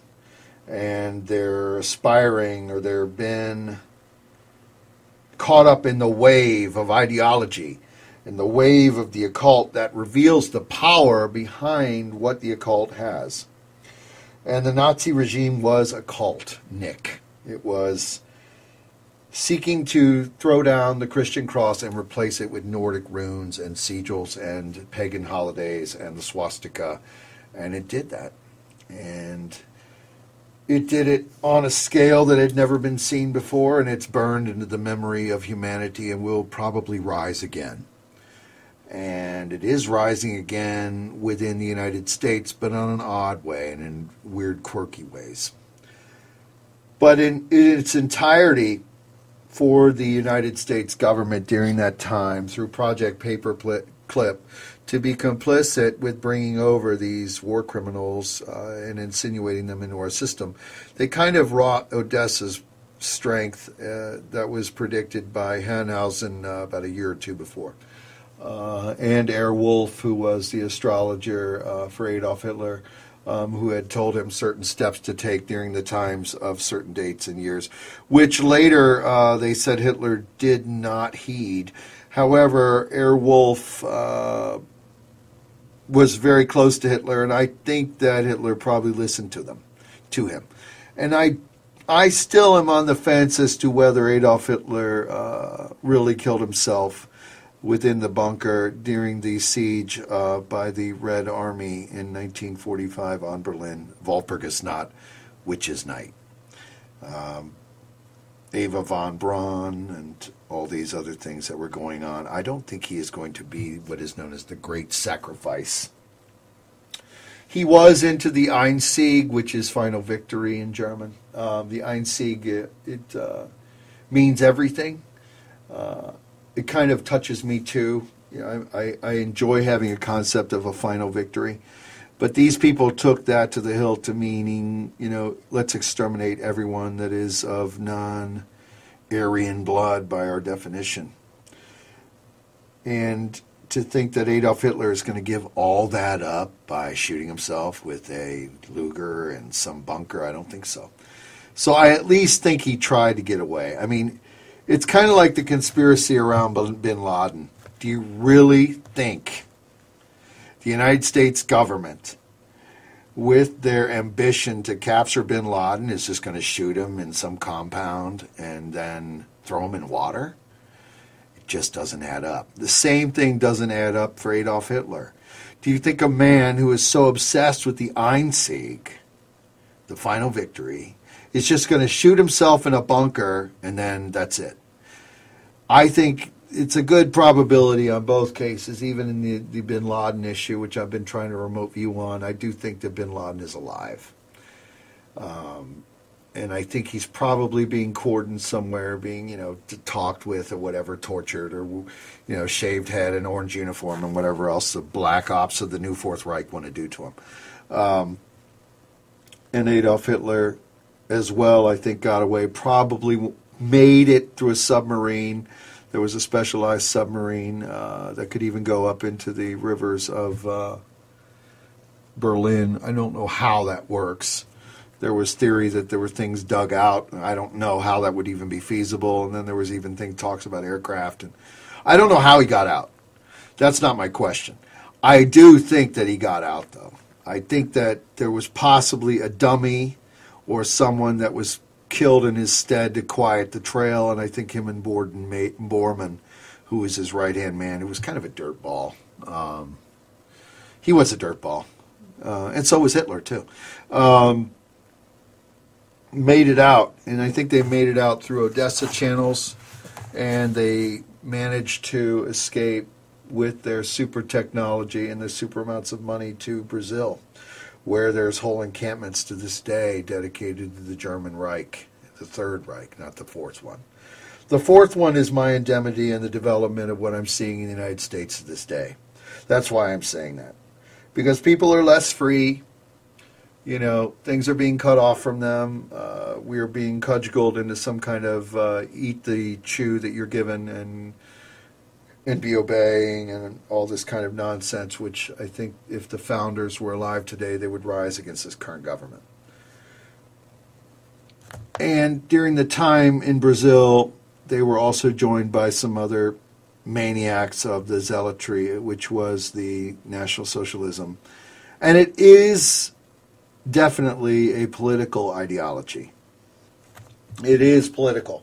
and they're aspiring or they're been caught up in the wave of ideology, in the wave of the occult that reveals the power behind what the occult has. And the Nazi regime was occult, Nick. It was seeking to throw down the Christian cross and replace it with Nordic runes and sigils and pagan holidays and the swastika. And it did that. And it did it on a scale that had never been seen before, and it's burned into the memory of humanity and will probably rise again. And it is rising again within the United States, but on an odd way and in weird, quirky ways. But in its entirety, for the United States government during that time, through Project Paperclip, to be complicit with bringing over these war criminals and insinuating them into our system, they kind of wrought Odessa's strength that was predicted by Hanhausen about a year or two before. And Werewolf, who was the astrologer for Adolf Hitler, who had told him certain steps to take during the times of certain dates and years, which later they said Hitler did not heed. However, Werewolf was very close to Hitler, and I think that Hitler probably listened to him. And I I still am on the fence as to whether Adolf Hitler really killed himself within the bunker during the siege by the Red Army in 1945 on Berlin. Walpurgisnacht, Witches' Night. Eva von Braun and all these other things that were going on. I don't think he is going to be what is known as the Great Sacrifice. He was into the Einsieg, which is final victory in German. The Einsieg, it means everything. It kind of touches me too. You know, I enjoy having a concept of a final victory. But these people took that to the hilt to meaning, you know, let's exterminate everyone that is of non-Aryan blood by our definition. And to think that Adolf Hitler is going to give all that up by shooting himself with a Luger in some bunker, I don't think so. So I at least think he tried to get away. I mean, it's kind of like the conspiracy around bin Laden. Do you really think the United States government, with their ambition to capture bin Laden, is just going to shoot him in some compound and then throw him in water? It just doesn't add up. The same thing doesn't add up for Adolf Hitler. Do you think a man who is so obsessed with the Einsieg, the final victory, is just going to shoot himself in a bunker and then that's it? I think it's a good probability on both cases, even in the bin Laden issue, which I've been trying to remote view on. I do think that bin Laden is alive. And I think he's probably being cordoned somewhere, being, you know, talked with or whatever, tortured or, you know, shaved head and orange uniform and whatever else the black ops of the new Fourth Reich want to do to him. And Adolf Hitler as well, I think, got away, probably made it through a submarine. There was a specialized submarine that could even go up into the rivers of Berlin. I don't know how that works. There was theory that there were things dug out. I don't know how that would even be feasible. And then there was even talks about aircraft. And I don't know how he got out. That's not my question. I do think that he got out, though. I think that there was possibly a dummy or someone that was killed in his stead to quiet the trail, and I think him and Bormann, who was his right-hand man, who was kind of a dirtball. He was a dirtball. And so was Hitler, too. Made it out, and I think they made it out through Odessa channels, and they managed to escape with their super technology and their super amounts of money to Brazil, where there's whole encampments to this day dedicated to the German Reich, the Third Reich, not the fourth one. The fourth one is my indemnity and the development of what I'm seeing in the United States to this day. That's why I'm saying that. Because people are less free. You know, things are being cut off from them. We are being cudgeled into some kind of eat the chew that you're given and be obeying and all this kind of nonsense, which I think if the founders were alive today, they would rise against this current government. And during the time in Brazil, they were also joined by some other maniacs of the zealotry, which was the National Socialism. And it is definitely a political ideology. It is political.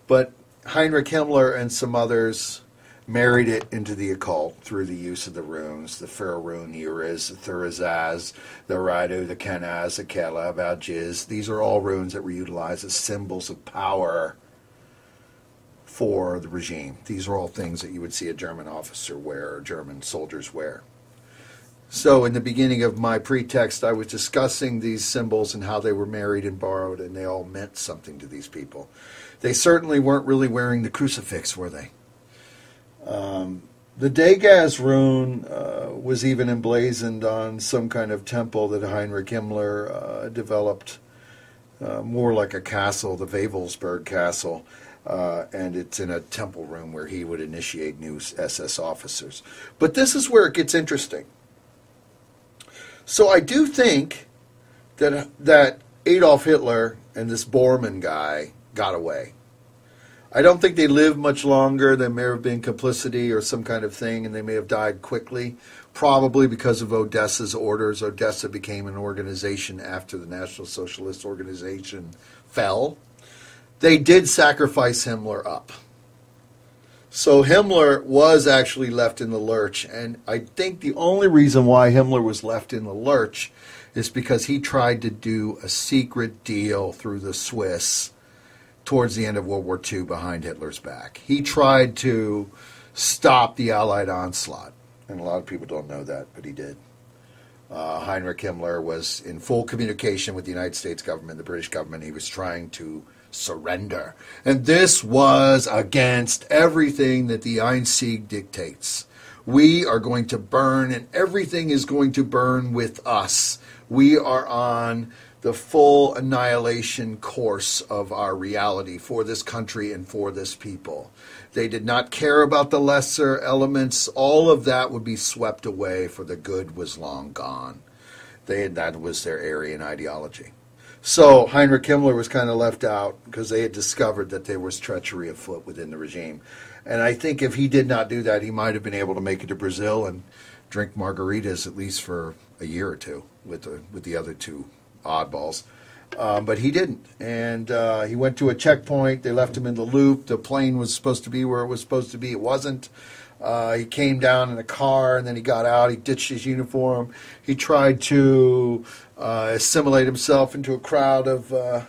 But Heinrich Himmler and some others married it into the occult through the use of the runes, the Faerun, Uriz, the Thurizaz, the Raidu, the Kenaz, the Kelev, Algiz. These are all runes that were utilized as symbols of power for the regime. These are all things that you would see a German officer wear or German soldiers wear. So in the beginning of my pretext, I was discussing these symbols and how they were married and borrowed, and they all meant something to these people. They certainly weren't really wearing the crucifix, were they? The Dagaz rune was even emblazoned on some kind of temple that Heinrich Himmler developed, more like a castle, the Wewelsburg Castle, and it's in a temple room where he would initiate new SS officers. But this is where it gets interesting. So I do think that Adolf Hitler and this Bormann guy got away. I don't think they lived much longer. There may have been complicity or some kind of thing, and they may have died quickly, probably because of Odessa's orders. Odessa became an organization after the National Socialist Organization fell. They did sacrifice Himmler up. So Himmler was actually left in the lurch, and I think the only reason why Himmler was left in the lurch is because he tried to do a secret deal through the Swiss towards the end of World War II behind Hitler's back. He tried to stop the Allied onslaught, and a lot of people don't know that, but he did. Heinrich Himmler was in full communication with the United States government, the British government. He was trying to surrender. And this was against everything that the Einzig dictates. We are going to burn, and everything is going to burn with us. We are on the full annihilation course of our reality for this country and for this people. They did not care about the lesser elements. All of that would be swept away, for the good was long gone. That was their Aryan ideology. So Heinrich Himmler was kind of left out because they had discovered that there was treachery afoot within the regime. And I think if he did not do that, he might have been able to make it to Brazil and drink margaritas at least for a year or two with the other two oddballs. But he didn't. And he went to a checkpoint. They left him in the loop. The plane was supposed to be where it was supposed to be. It wasn't. He came down in a car, and then he got out. He ditched his uniform. He tried to assimilate himself into a crowd of, I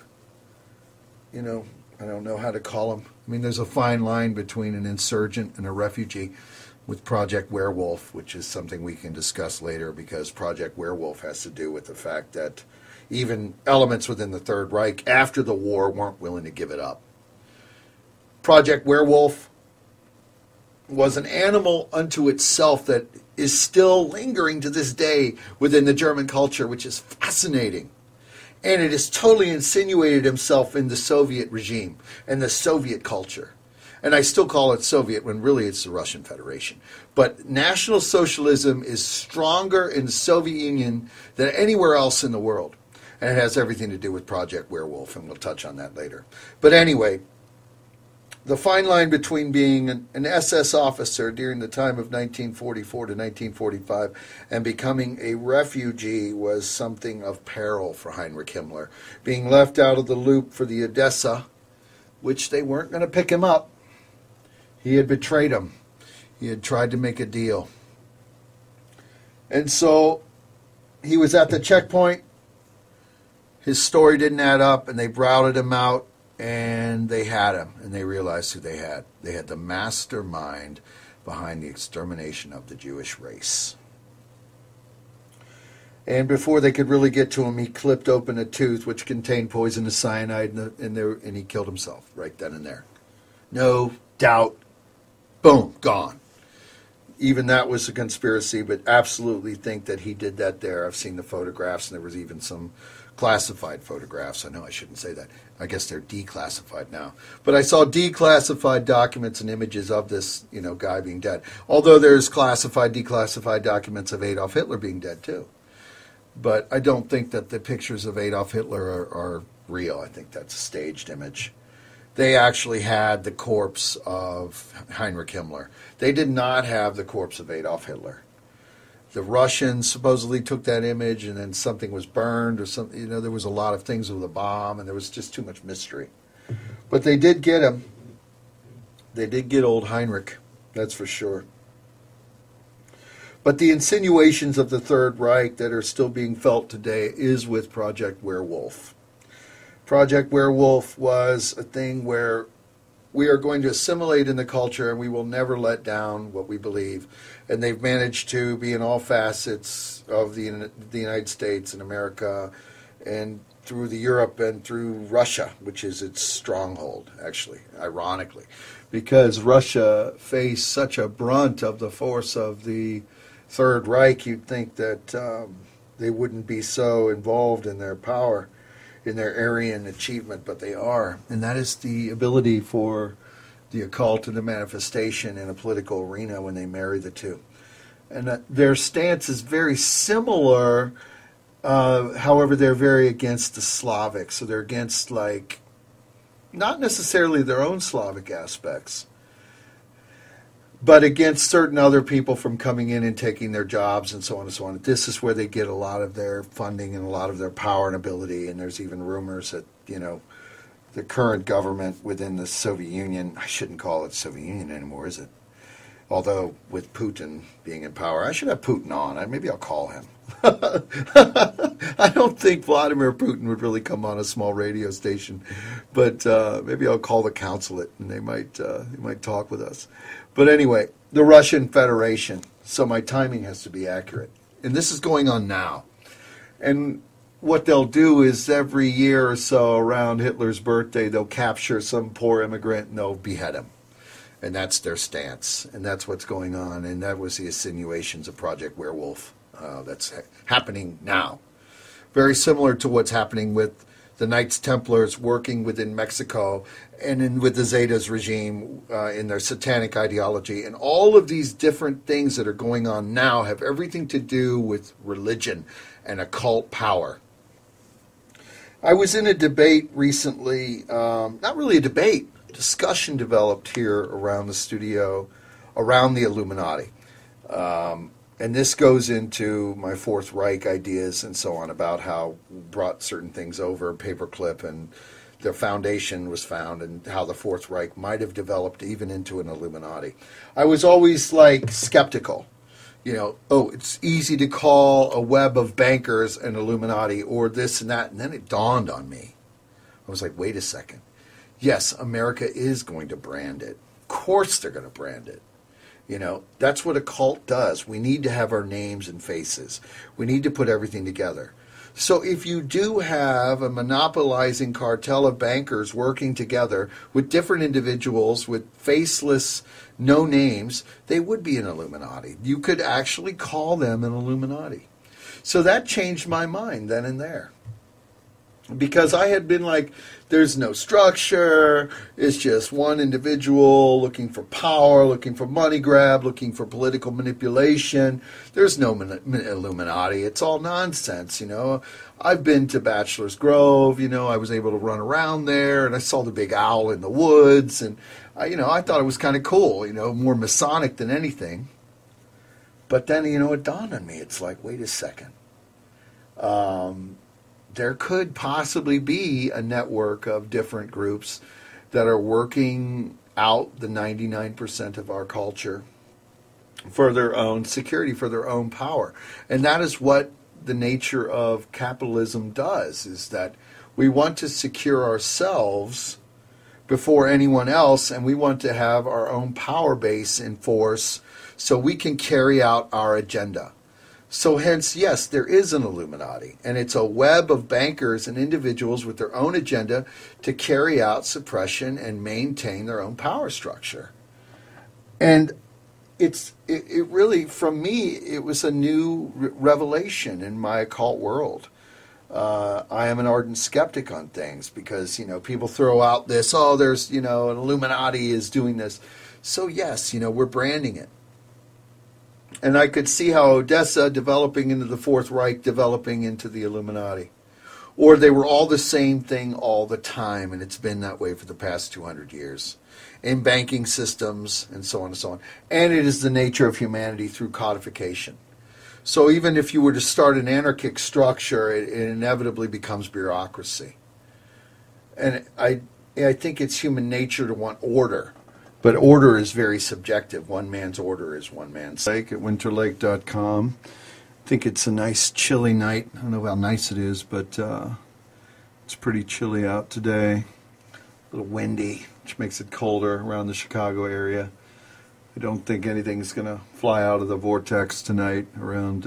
don't know how to call them. I mean, there's a fine line between an insurgent and a refugee with Project Werewolf, which is something we can discuss later, because Project Werewolf has to do with the fact that even elements within the Third Reich after the war weren't willing to give it up. Project Werewolf was an animal unto itself that is still lingering to this day within the German culture, which is fascinating. And it has totally insinuated himself in the Soviet regime and the Soviet culture. And I still call it Soviet when really it's the Russian Federation. But National Socialism is stronger in the Soviet Union than anywhere else in the world. And it has everything to do with Project Werewolf, and we'll touch on that later. But anyway, the fine line between being an SS officer during the time of 1944 to 1945 and becoming a refugee was something of peril for Heinrich Himmler. Being left out of the loop for the Odessa, which they weren't going to pick him up. He had betrayed them. He had tried to make a deal. And so he was at the checkpoint. His story didn't add up, and they routed him out. And they had him, and they realized who they had. They had the mastermind behind the extermination of the Jewish race. And before they could really get to him, he clipped open a tooth which contained poisonous cyanide, and he killed himself right then and there. No doubt. Boom, gone. Even that was a conspiracy, but absolutely think that he did that there. I've seen the photographs, and there was even some classified photographs. I know I shouldn't say that. I guess they're declassified now. But I saw declassified documents and images of this, guy being dead. Although there's classified, declassified documents of Adolf Hitler being dead too. But I don't think that the pictures of Adolf Hitler are real. I think that's a staged image. They actually had the corpse of Heinrich Himmler. They did not have the corpse of Adolf Hitler. The Russians supposedly took that image, and then something was burned or something. There was a lot of things with a bomb, and there was just too much mystery. But they did get him. They did get old Heinrich, that's for sure. But the insinuations of the Third Reich that are still being felt today is with Project Werewolf. Project Werewolf was a thing where we are going to assimilate in the culture, and we will never let down what we believe. And they've managed to be in all facets of the United States and America, and through the Europe and through Russia, which is its stronghold, actually, ironically. Because Russia faced such a brunt of the force of the Third Reich, you'd think that they wouldn't be so involved in their power, in their Aryan achievement, but they are. And that is the ability for the occult and the manifestation in a political arena when they marry the two. And their stance is very similar, however, they're very against the Slavic. So they're against, not necessarily their own Slavic aspects, but against certain other people from coming in and taking their jobs and so on and so on. This is where they get a lot of their funding and a lot of their power and ability. And there's even rumors that, the current government within the Soviet Union, I shouldn't call it Soviet Union anymore, is it? Although with Putin being in power, I should have Putin on. Maybe I'll call him. I don't think Vladimir Putin would really come on a small radio station, but maybe I'll call the consulate and they might talk with us. But anyway, the Russian Federation. So my timing has to be accurate, and this is going on now. And what they'll do is every year or so around Hitler's birthday, they'll capture some poor immigrant and they'll behead him. And that's their stance, and that's what's going on. And that was the insinuations of Project Werewolf that's happening now. Very similar to what's happening with the Knights Templars working within Mexico and with the Zetas regime in their satanic ideology. And all of these different things that are going on now have everything to do with religion and occult power. I was in a debate recently, not really a debate, a discussion developed here around the studio around the Illuminati. And this goes into my Fourth Reich ideas and so on about how we brought certain things over, paperclip, and their foundation was found, and how the Fourth Reich might have developed even into an Illuminati. I was always skeptical. It's easy to call a web of bankers an Illuminati or this and that. And then it dawned on me. I was like, wait a second. Yes, America is going to brand it. Of course they're going to brand it. That's what a cult does. We need to have our names and faces. We need to put everything together. So if you do have a monopolizing cartel of bankers working together with different individuals with faceless, no names, they would be an Illuminati. You could actually call them an Illuminati. So that changed my mind then and there. Because I had been like, there's no structure, it's just one individual looking for power, looking for money grab, looking for political manipulation. There's no Illuminati, it's all nonsense, I've been to Bachelor's Grove, I was able to run around there, and I saw the big owl in the woods, and I thought it was kind of cool, more Masonic than anything. But then, it dawned on me, it's like, wait a second. There could possibly be a network of different groups that are working out the 99% of our culture for their own security, for their own power. And that is what the nature of capitalism does, is that we want to secure ourselves before anyone else, and we want to have our own power base in force so we can carry out our agenda. So hence, yes, there is an Illuminati, and it's a web of bankers and individuals with their own agenda to carry out suppression and maintain their own power structure. And it really, from me, it was a new revelation in my occult world. I am an ardent skeptic on things because, people throw out this, there's, an Illuminati is doing this. So yes, we're branding it. And I could see how Odessa developing into the Fourth Reich, developing into the Illuminati. Or they were all the same thing all the time, and it's been that way for the past 200 years. In banking systems, and so on and so on. And it is the nature of humanity through codification. So even if you were to start an anarchic structure, it inevitably becomes bureaucracy. And I think it's human nature to want order. But order is very subjective. One man's order is one man's. Lake at winterlake.com. I think it's a nice chilly night. I don't know how nice it is, but it's pretty chilly out today. A little windy, which makes it colder around the Chicago area. I don't think anything's going to fly out of the vortex tonight around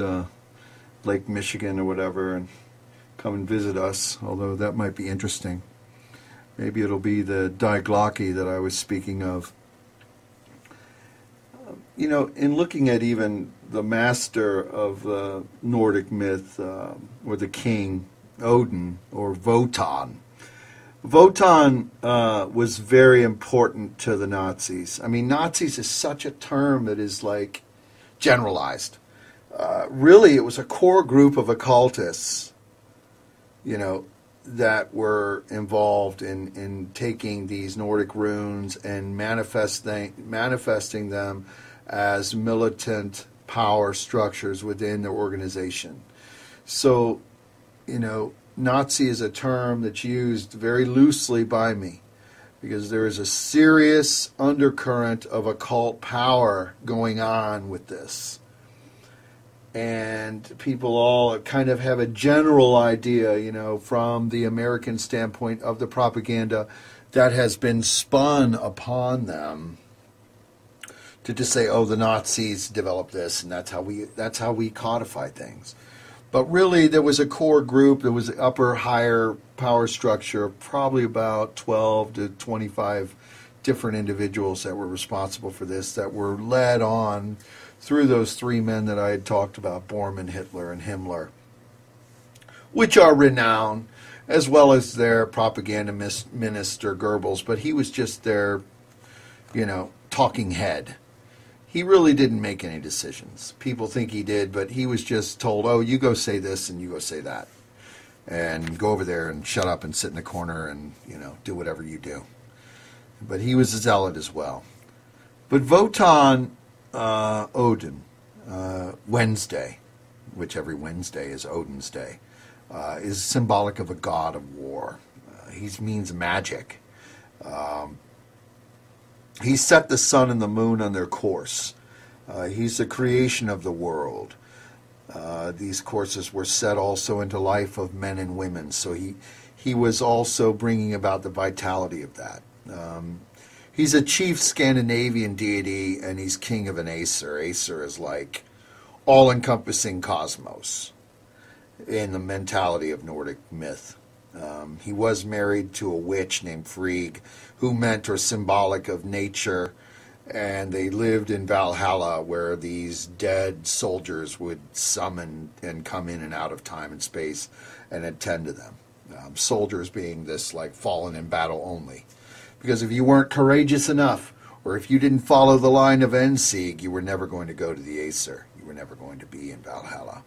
Lake Michigan or whatever and come and visit us, although that might be interesting. Maybe it'll be the Glocke that I was speaking of. In looking at even the master of the Nordic myth, or the king, Odin, or Wotan. Wotan was very important to the Nazis. I mean, Nazis is such a term that is generalized. Really, it was a core group of occultists, that were involved in taking these Nordic runes and manifesting them as militant power structures within their organization. So, Nazi is a term that's used very loosely by me because there is a serious undercurrent of occult power going on with this. And people all kind of have a general idea, from the American standpoint of the propaganda that has been spun upon them to just say, oh, the Nazis developed this, and that's how we codify things. But really, there was a core group, there was an higher power structure of probably about 12 to 25 different individuals that were responsible for this, that were led on through those three men that I had talked about, Bormann, Hitler, and Himmler, which are renowned, as well as their propaganda minister, Goebbels, but he was just their, talking head. He really didn't make any decisions. People think he did, but he was just told, oh, you go say this and you go say that. And go over there and shut up and sit in the corner and, do whatever you do. But he was a zealot as well. But Wotan Odin, Wednesday, which every Wednesday is Odin's day, is symbolic of a god of war. He means magic. He set the sun and the moon on their course. He's the creation of the world. These courses were set also into life of men and women, so he was also bringing about the vitality of that. He's a chief Scandinavian deity, and he's king of an Aesir. Aesir is like all-encompassing cosmos in the mentality of Nordic myth. He was married to a witch named Frigga, who meant or symbolic of nature, and they lived in Valhalla, where these dead soldiers would summon and come in and out of time and space and attend to them. Soldiers being this like fallen in battle only. Because if you weren't courageous enough, or if you didn't follow the line of Ensig, you were never going to go to the Aesir. You were never going to be in Valhalla.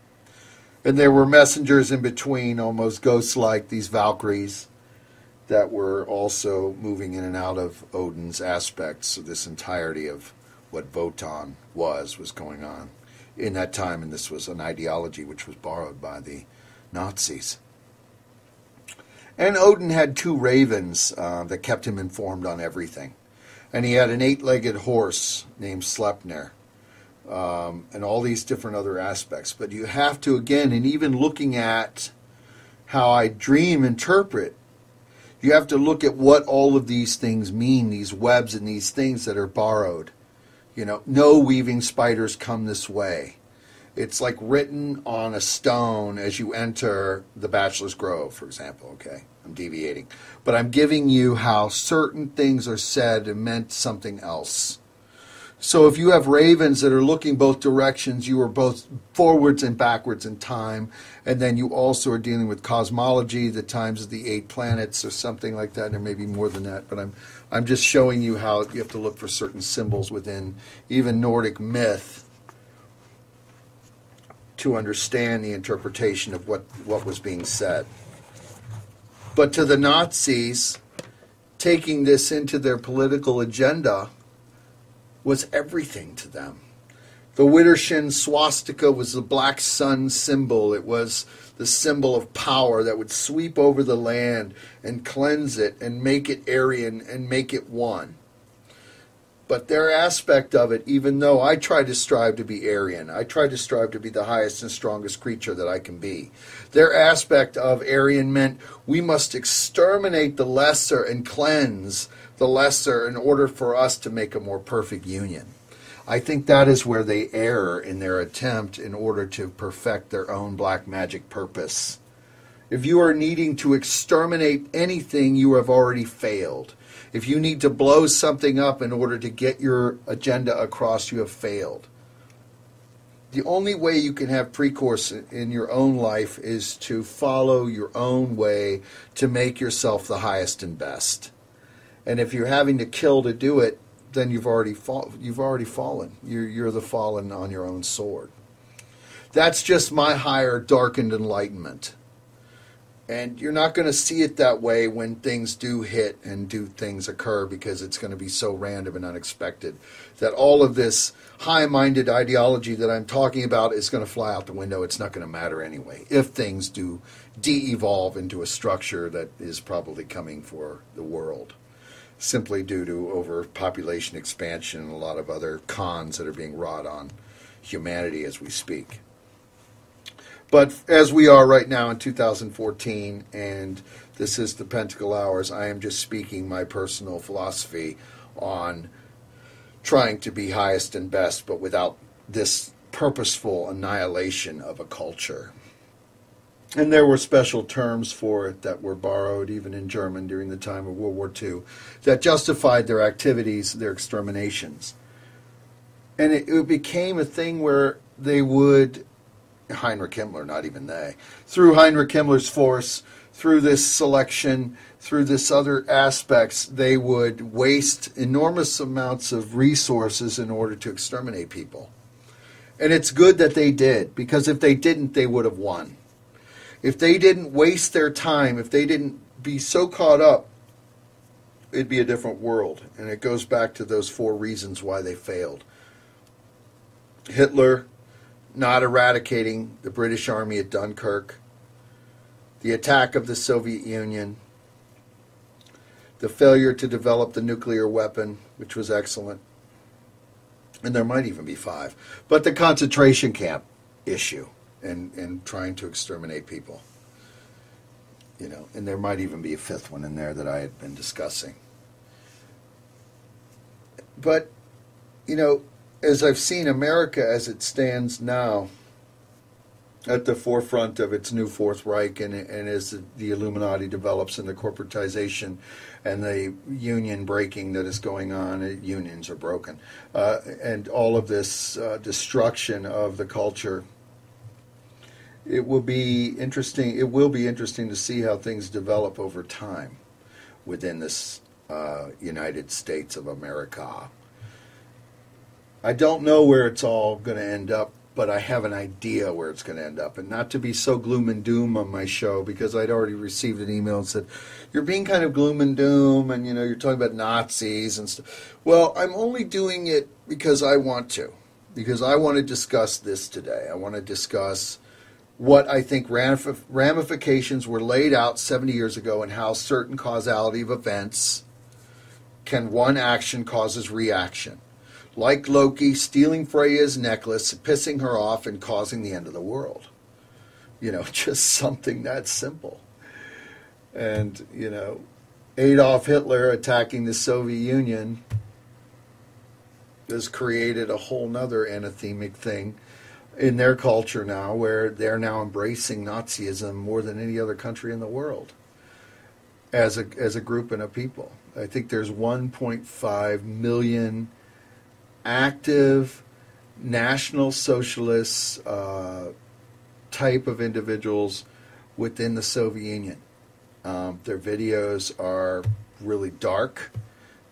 And there were messengers in between, almost ghost-like, these Valkyries, that were also moving in and out of Odin's aspects. So this entirety of what Wotan was going on in that time. And this was an ideology which was borrowed by the Nazis. And Odin had two ravens that kept him informed on everything. And he had an 8-legged horse named Sleipnir, and all these different other aspects. But you have to, again, and even looking at how I interpret, you have to look at what all of these things mean, these webs and these things that are borrowed. No weaving spiders come this way. It's like written on a stone as you enter the Bachelor's Grove, for example. Okay, I'm deviating. But I'm giving you how certain things are said and meant something else. So if you have ravens that are looking both directions, you are both forwards and backwards in time. And then you also are dealing with cosmology, the times of the 8 planets or something like that. There may be more than that. But I'm just showing you how you have to look for certain symbols within even Nordic myth to understand the interpretation of what was being said. But to the Nazis, taking this into their political agenda was everything to them. The Widdershin swastika was the black sun symbol. It was the symbol of power that would sweep over the land and cleanse it and make it Aryan and make it one. But their aspect of it, even though I try to strive to be Aryan, I try to strive to be the highest and strongest creature that I can be. Their aspect of Aryan meant we must exterminate the lesser and cleanse the lesser in order for us to make a more perfect union. I think that is where they err in their attempt in order to perfect their own black magic purpose. If you are needing to exterminate anything, you have already failed. If you need to blow something up in order to get your agenda across, you have failed. The only way you can have pre-course in your own life is to follow your own way to make yourself the highest and best. And if you're having to kill to do it, then you've already fallen. You're the fallen on your own sword. That's just my higher darkened enlightenment. And you're not going to see it that way when things do hit and do things occur, because it's going to be so random and unexpected that all of this high-minded ideology that I'm talking about is going to fly out the window. It's not going to matter anyway if things do de-evolve into a structure that is probably coming for the world, simply due to overpopulation expansion and a lot of other cons that are being wrought on humanity as we speak. But as we are right now in 2014, and this is the Pentacle-Hours, I am just speaking my personal philosophy on trying to be highest and best, but without this purposeful annihilation of a culture. And there were special terms for it that were borrowed even in German during the time of World War II that justified their activities, their exterminations. And it became a thing where they would, Heinrich Himmler, not even they, through Heinrich Himmler's force, through this selection, through this other aspects, they would waste enormous amounts of resources in order to exterminate people. And it's good that they did, because if they didn't, they would have won. If they didn't waste their time, if they didn't be so caught up, it'd be a different world. And it goes back to those 4 reasons why they failed. Hitler not eradicating the British Army at Dunkirk, the attack of the Soviet Union, the failure to develop the nuclear weapon, which was excellent, and there might even be 5, but the concentration camp issue and trying to exterminate people, and there might even be a 5th one in there that I had been discussing. But, as I've seen America as it stands now, at the forefront of its new Fourth Reich, and as the Illuminati develops and the corporatization and the union breaking that is going on, unions are broken, and all of this destruction of the culture, it will be interesting. It will be interesting to see how things develop over time within this United States of America. I don't know where it's all going to end up, but I have an idea where it's going to end up. And not to be so gloom and doom on my show, because I'd already received an email that said, you're being kind of gloom and doom, and you're talking about Nazis and stuff. Well, I'm only doing it because I want to. Because I want to discuss this today. I want to discuss what I think ramifications were laid out 70 years ago, and how certain causality of events can one action causes reaction. Like Loki stealing Freya's necklace, pissing her off, and causing the end of the world. Just something that simple. And, Adolf Hitler attacking the Soviet Union has created a whole nother anathemic thing in their culture now, where they're now embracing Nazism more than any other country in the world as a group and a people. I think there's 1.5 million active National Socialist type of individuals within the Soviet Union. Their videos are really dark.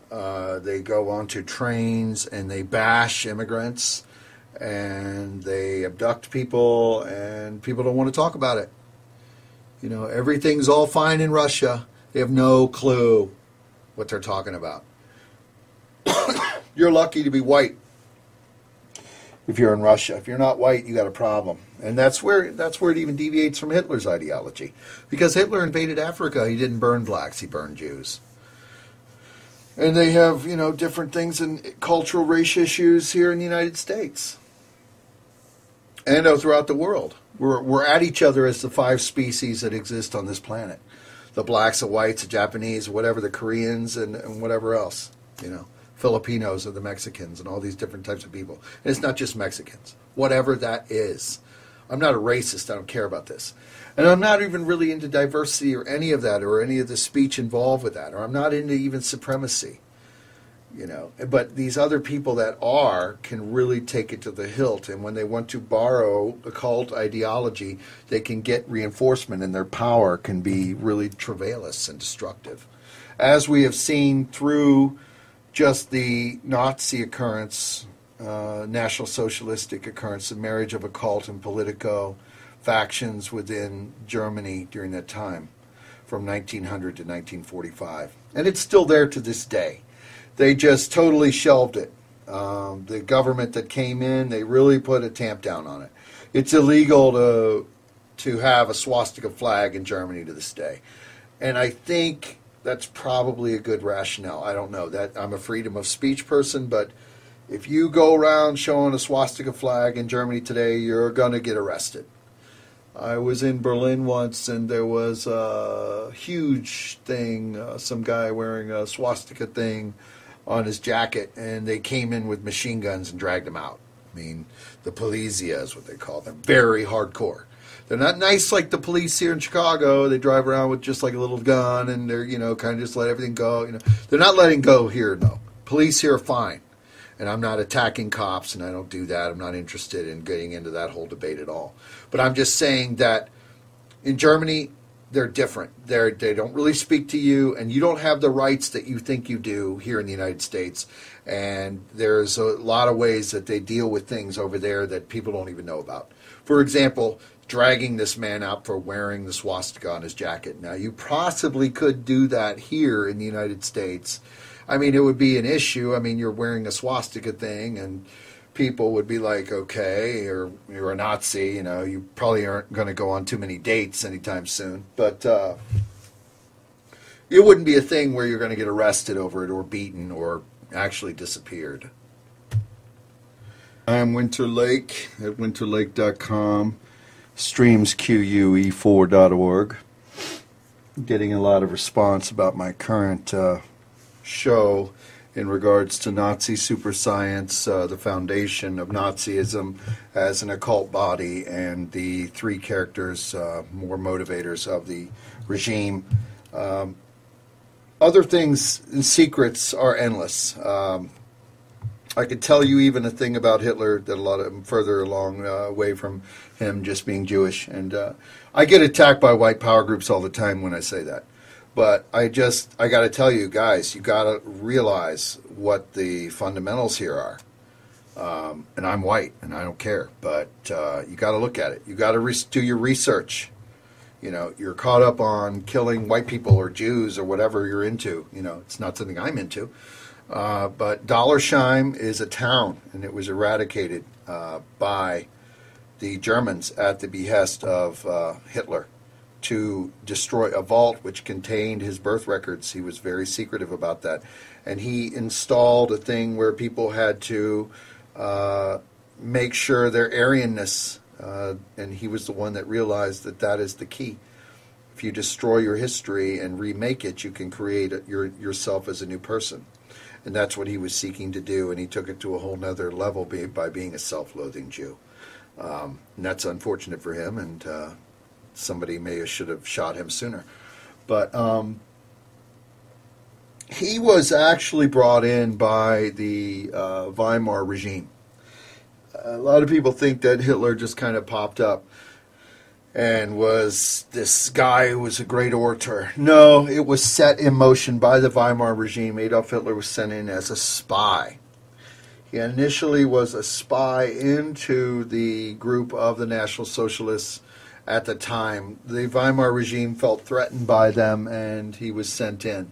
They go onto trains and they bash immigrants and they abduct people, and people don't want to talk about it. Everything's all fine in Russia. They have no clue what they're talking about. You're lucky to be white if you're in Russia. If you're not white, you got a problem. And that's where it even deviates from Hitler's ideology. Because Hitler invaded Africa, he didn't burn blacks, he burned Jews. And they have, different things in cultural race issues here in the United States. And throughout the world. We're at each other as the 5 species that exist on this planet. The blacks, the whites, the Japanese, whatever, the Koreans, and whatever else, Filipinos or the Mexicans and all these different types of people. And it's not just Mexicans. Whatever that is. I'm not a racist. I don't care about this. And I'm not even really into diversity or any of that, or any of the speech involved with that. Or I'm not into even supremacy. But these other people that can really take it to the hilt. And when they want to borrow occult ideology, they can get reinforcement, and their power can be really travailous and destructive. As we have seen through just the Nazi occurrence, National Socialistic occurrence, the marriage of occult and politico factions within Germany during that time. from 1900 to 1945. And it's still there to this day. They just totally shelved it. The government that came in, they really put a tamp down on it. It's illegal to have a swastika flag in Germany to this day. And I think that's probably a good rationale. I don't know. That I'm a freedom of speech person, but if you go around showing a swastika flag in Germany today, you're going to get arrested. I was in Berlin once, and there was a huge thing, some guy wearing a swastika thing on his jacket, and they came in with machine guns and dragged him out. I mean, the polizia is what they call them. Very hardcore. They're not nice like the police here in Chicago. They drive around with just like a little gun, and they're, kind of just let everything go. They're not letting go here, no. Police here are fine. And I'm not attacking cops, and I don't do that. I'm not interested in getting into that whole debate at all. But I'm just saying that in Germany, they're different. They don't really speak to you, and you don't have the rights that you think you do here in the United States. And there's a lot of ways that they deal with things over there that people don't even know about. For example, dragging this man out for wearing the swastika on his jacket. Now, you possibly could do that here in the United States. I mean, it would be an issue. I mean, you're wearing a swastika thing, and people would be like, okay, or you're a Nazi, you probably aren't going to go on too many dates anytime soon. But it wouldn't be a thing where you're going to get arrested over it or beaten or actually disappeared. I'm Winter Lake at winterlake.com, streams QUE4.org. Getting a lot of response about my current show in regards to Nazi super science, the foundation of Nazism as an occult body, and the three characters, more motivators of the regime. Other things and secrets are endless. I could tell you even a thing about Hitler that a lot of them further along away from him just being Jewish. And I get attacked by white power groups all the time when I say that. But I got to tell you guys, you got to realize what the fundamentals here are. And I'm white, and I don't care. But you got to look at it. You got to do your research. You're caught up on killing white people or Jews or whatever you're into. It's not something I'm into. But Dollersheim is a town, and it was eradicated by the Germans at the behest of Hitler, to destroy a vault which contained his birth records. He was very secretive about that. And he installed a thing where people had to make sure their Aryanness, and he was the one that realized that that is the key. If you destroy your history and remake it, you can create yourself as a new person. And that's what he was seeking to do, and he took it to a whole nother level by being a self-loathing Jew. And that's unfortunate for him, and somebody should have shot him sooner. But he was actually brought in by the Weimar regime. A lot of people think that Hitler just kind of popped up and was this guy who was a great orator. No, it was set in motion by the Weimar regime. Adolf Hitler was sent in as a spy. He initially was a spy into the group of the National Socialists at the time. The Weimar regime felt threatened by them, and he was sent in.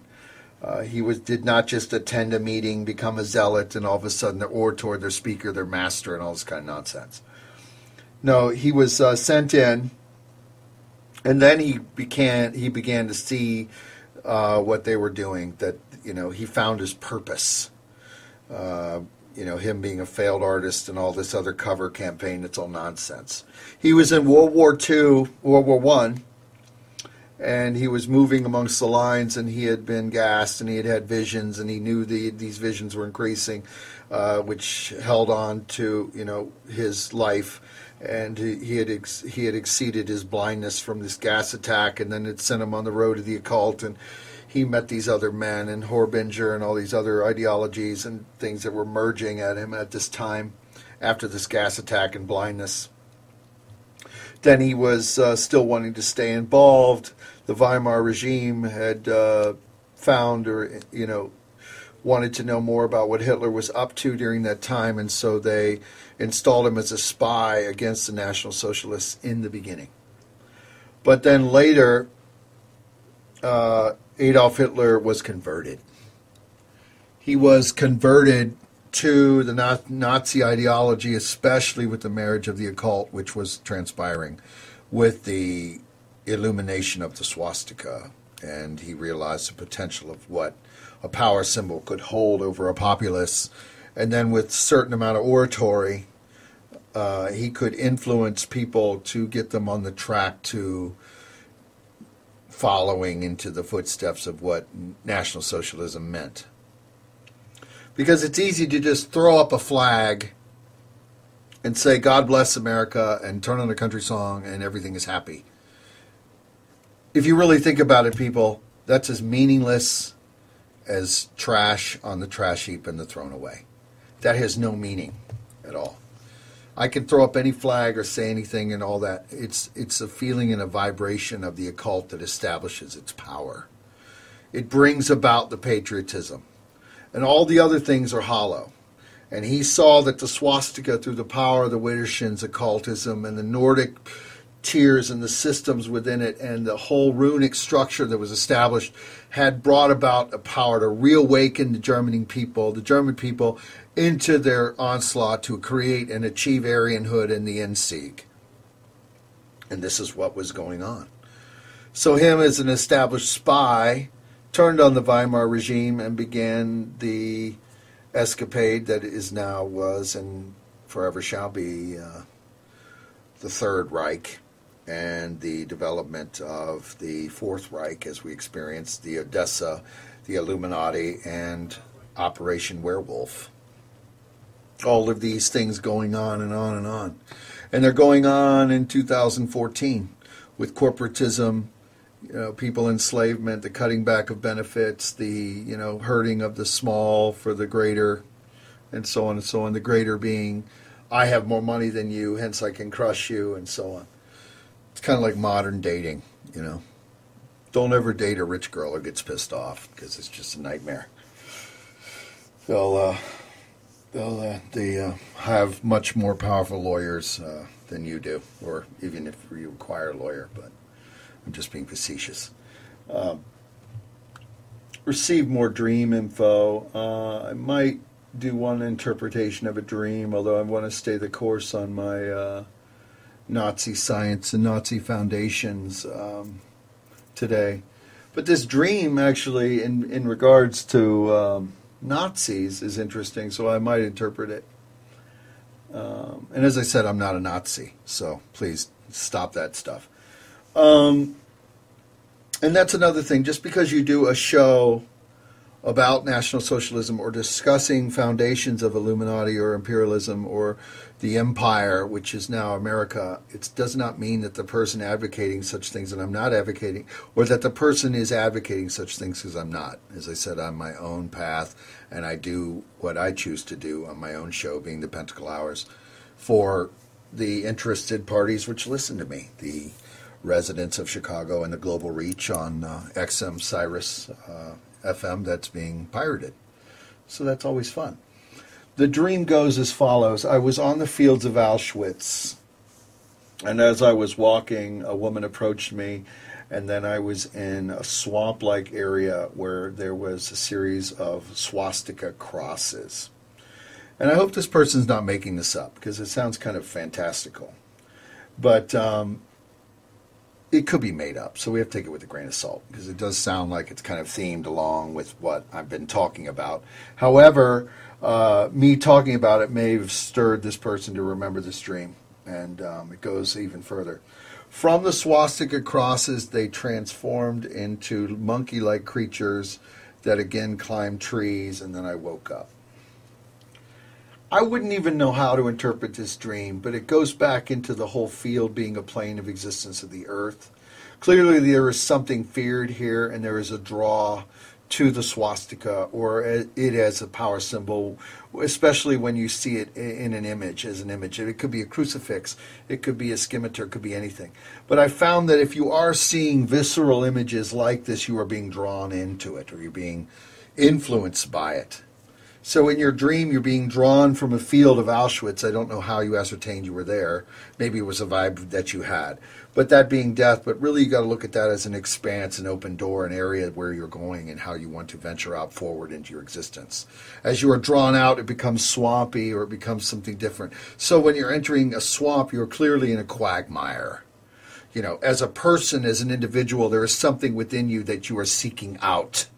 He did not just attend a meeting, become a zealot, and all of a sudden their orator, their speaker, their master, and all this kind of nonsense. No, he was sent in, and then he began to see what they were doing. That he found his purpose. Him being a failed artist and all this other cover campaign, it's all nonsense. He was in World War II, World War I, and he was moving amongst the lines, and he had been gassed, and he had had visions, and he knew these visions were increasing, which held on to, his life, and he had exceeded his blindness from this gas attack, and then it sent him on the road to the occult, and he met these other men, and Horbinger and all these other ideologies and things that were merging at him at this time after this gas attack and blindness. Then he was still wanting to stay involved. The Weimar regime had found or, wanted to know more about what Hitler was up to during that time, and so they installed him as a spy against the National Socialists in the beginning. But then later, Adolf Hitler was converted. He was converted to the Nazi ideology, especially with the marriage of the occult, which was transpiring with the illumination of the swastika. And he realized the potential of what a power symbol could hold over a populace. And then with a certain amount of oratory, he could influence people to get them on the track to following into the footsteps of what National Socialism meant. Because it's easy to just throw up a flag and say, God bless America, and turn on a country song, and everything is happy. If you really think about it, people, that's as meaningless as trash on the trash heap and the thrown away. That has no meaning at all. I can throw up any flag or say anything and all that. It's a feeling and a vibration of the occult that establishes its power. It brings about the patriotism. And all the other things are hollow. And he saw that the swastika, through the power of the Widdershins occultism and the Nordic tiers and the systems within it and the whole runic structure that was established, had brought about a power to reawaken the German people into their onslaught to create and achieve Aryanhood in the Endsieg. And this is what was going on. So him, as an established spy, turned on the Weimar regime and began the escapade that is now, was, and forever shall be the Third Reich, and the development of the Fourth Reich as we experienced the Odessa, the Illuminati, and Operation Werewolf. All of these things going on and on and on. And they're going on in 2014 with corporatism, people enslavement, the cutting back of benefits, the hurting of the small for the greater, and so on and so on. The greater being, I have more money than you, hence I can crush you, and so on. It's kind of like modern dating, Don't ever date a rich girl who gets pissed off, because it's just a nightmare. They have much more powerful lawyers than you do, or even if you require a lawyer, but I'm just being facetious. Receive more dream info. I might do one interpretation of a dream, although I want to stay the course on my Nazi science and Nazi foundations today. But this dream, actually, in regards to Nazis, is interesting, so I might interpret it. And as I said, I'm not a Nazi, so please stop that stuff. And that's another thing. Just because you do a show about National Socialism or discussing foundations of Illuminati or imperialism or the empire, which is now America, it does not mean that the person advocating such things, and I'm not advocating, or that the person is advocating such things, because I'm not. As I said, I'm my own path, and I do what I choose to do on my own show, being the Pentacle-Hours, for the interested parties which listen to me, the residents of Chicago and the global reach on XM Cyrus FM that's being pirated. So that's always fun. The dream goes as follows. I was on the fields of Auschwitz, and as I was walking, a woman approached me, and then I was in a swamp-like area where there was a series of swastika crosses. And I hope this person's not making this up, because it sounds kind of fantastical. But it could be made up, so we have to take it with a grain of salt, because it does sound like it's kind of themed along with what I've been talking about. However, me talking about it may have stirred this person to remember this dream, and it goes even further. From the swastika crosses, they transformed into monkey-like creatures that again climbed trees, and then I woke up. I wouldn't even know how to interpret this dream, but it goes back into the whole field being a plane of existence of the earth. Clearly there is something feared here, and there is a draw to the swastika, or it as a power symbol, especially when you see it in an image, as an image. It could be a crucifix, it could be a scimitar, it could be anything. But I found that if you are seeing visceral images like this, you are being drawn into it, or you're being influenced by it. So in your dream, you're being drawn from a field of Auschwitz. I don't know how you ascertained you were there. Maybe it was a vibe that you had. But that being death, but really you got to look at that as an expanse, an open door, an area where you're going and how you want to venture out forward into your existence. As you are drawn out, it becomes swampy or it becomes something different. So when you're entering a swamp, you're clearly in a quagmire. You know, as a person, as an individual, there is something within you that you are seeking out.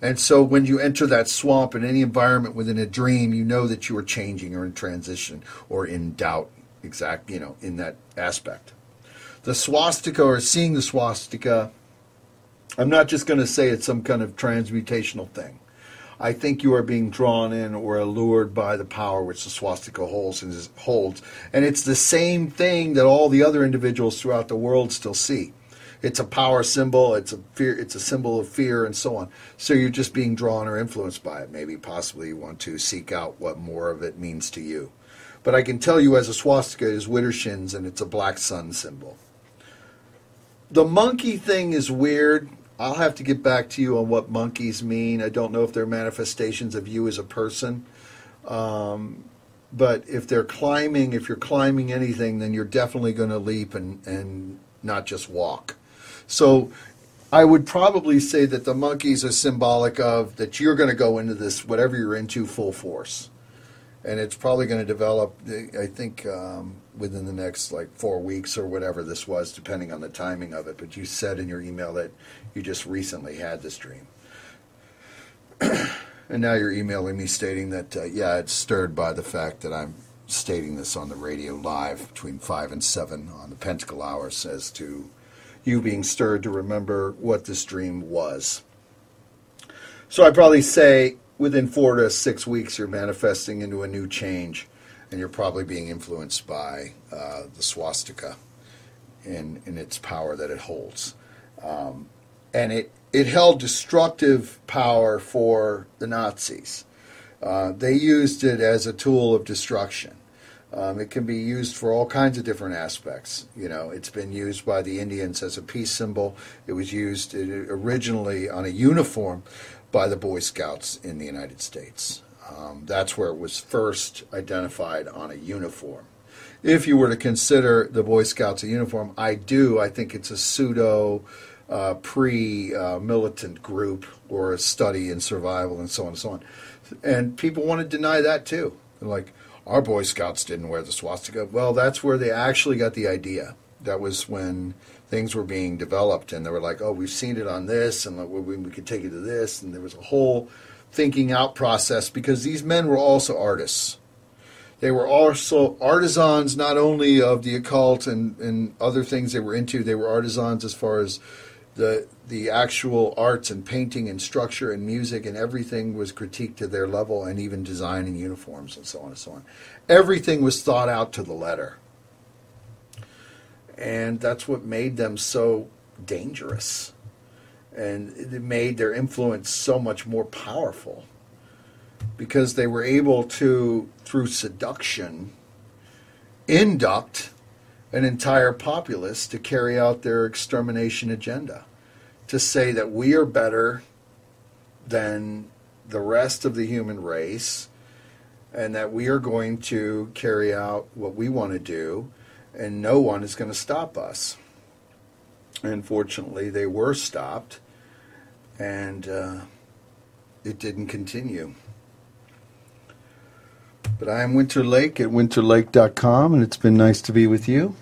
And so when you enter that swamp in any environment within a dream, you know that you are changing or in transition or in doubt, in that aspect. The swastika, or seeing the swastika, I'm not just going to say it's some kind of transmutational thing. I think you are being drawn in or allured by the power which the swastika holds. And it's the same thing that all the other individuals throughout the world still see. It's a power symbol, it's a symbol of fear, and so on. So you're just being drawn or influenced by it. Maybe possibly you want to seek out what more of it means to you. But I can tell you as a swastika is widdershins, and it's a black sun symbol. The monkey thing is weird. I'll have to get back to you on what monkeys mean. I don't know if they're manifestations of you as a person. But if you're climbing anything, then you're definitely going to leap and not just walk. So I would probably say that the monkeys are symbolic of that you're going to go into this, whatever you're into, full force. And it's probably going to develop, I think, within the next 4 weeks or whatever this was, depending on the timing of it. But you said in your email that you just recently had this dream. And now you're emailing me stating that, it's stirred by the fact that I'm stating this on the radio live between 5 and 7 on the Pentacle-Hours as to you being stirred to remember what this dream was. So I'd probably say within 4 to 6 weeks you're manifesting into a new change, and you're probably being influenced by the swastika in its power that it holds. And it held destructive power for the Nazis. They used it as a tool of destruction. It can be used for all kinds of different aspects. It's been used by the Indians as a peace symbol. It was used originally on a uniform by the Boy Scouts in the United States. That's where it was first identified, on a uniform. If you were to consider the Boy Scouts a uniform, I think it's a pseudo pre-militant group or a study in survival and so on and so on. And people want to deny that too. They're like, our Boy Scouts didn't wear the swastika. Well, that's where they actually got the idea. That was when things were being developed, and they were like, oh, we've seen it on this, and we could take it to this. And there was a whole thinking out process, because these men were also artists. They were also artisans, not only of the occult and other things they were into. They were artisans as far as the actual arts and painting and structure and music, and everything was critiqued to their level, and even design and uniforms and so on and so on. Everything was thought out to the letter. And that's what made them so dangerous. And it made their influence so much more powerful, because they were able to, through seduction, induct an entire populace to carry out their extermination agenda, to say that we are better than the rest of the human race, and that we are going to carry out what we want to do, and no one is going to stop us. And fortunately, they were stopped, and it didn't continue. But I am Winter Lake at winterlake.com, and it's been nice to be with you.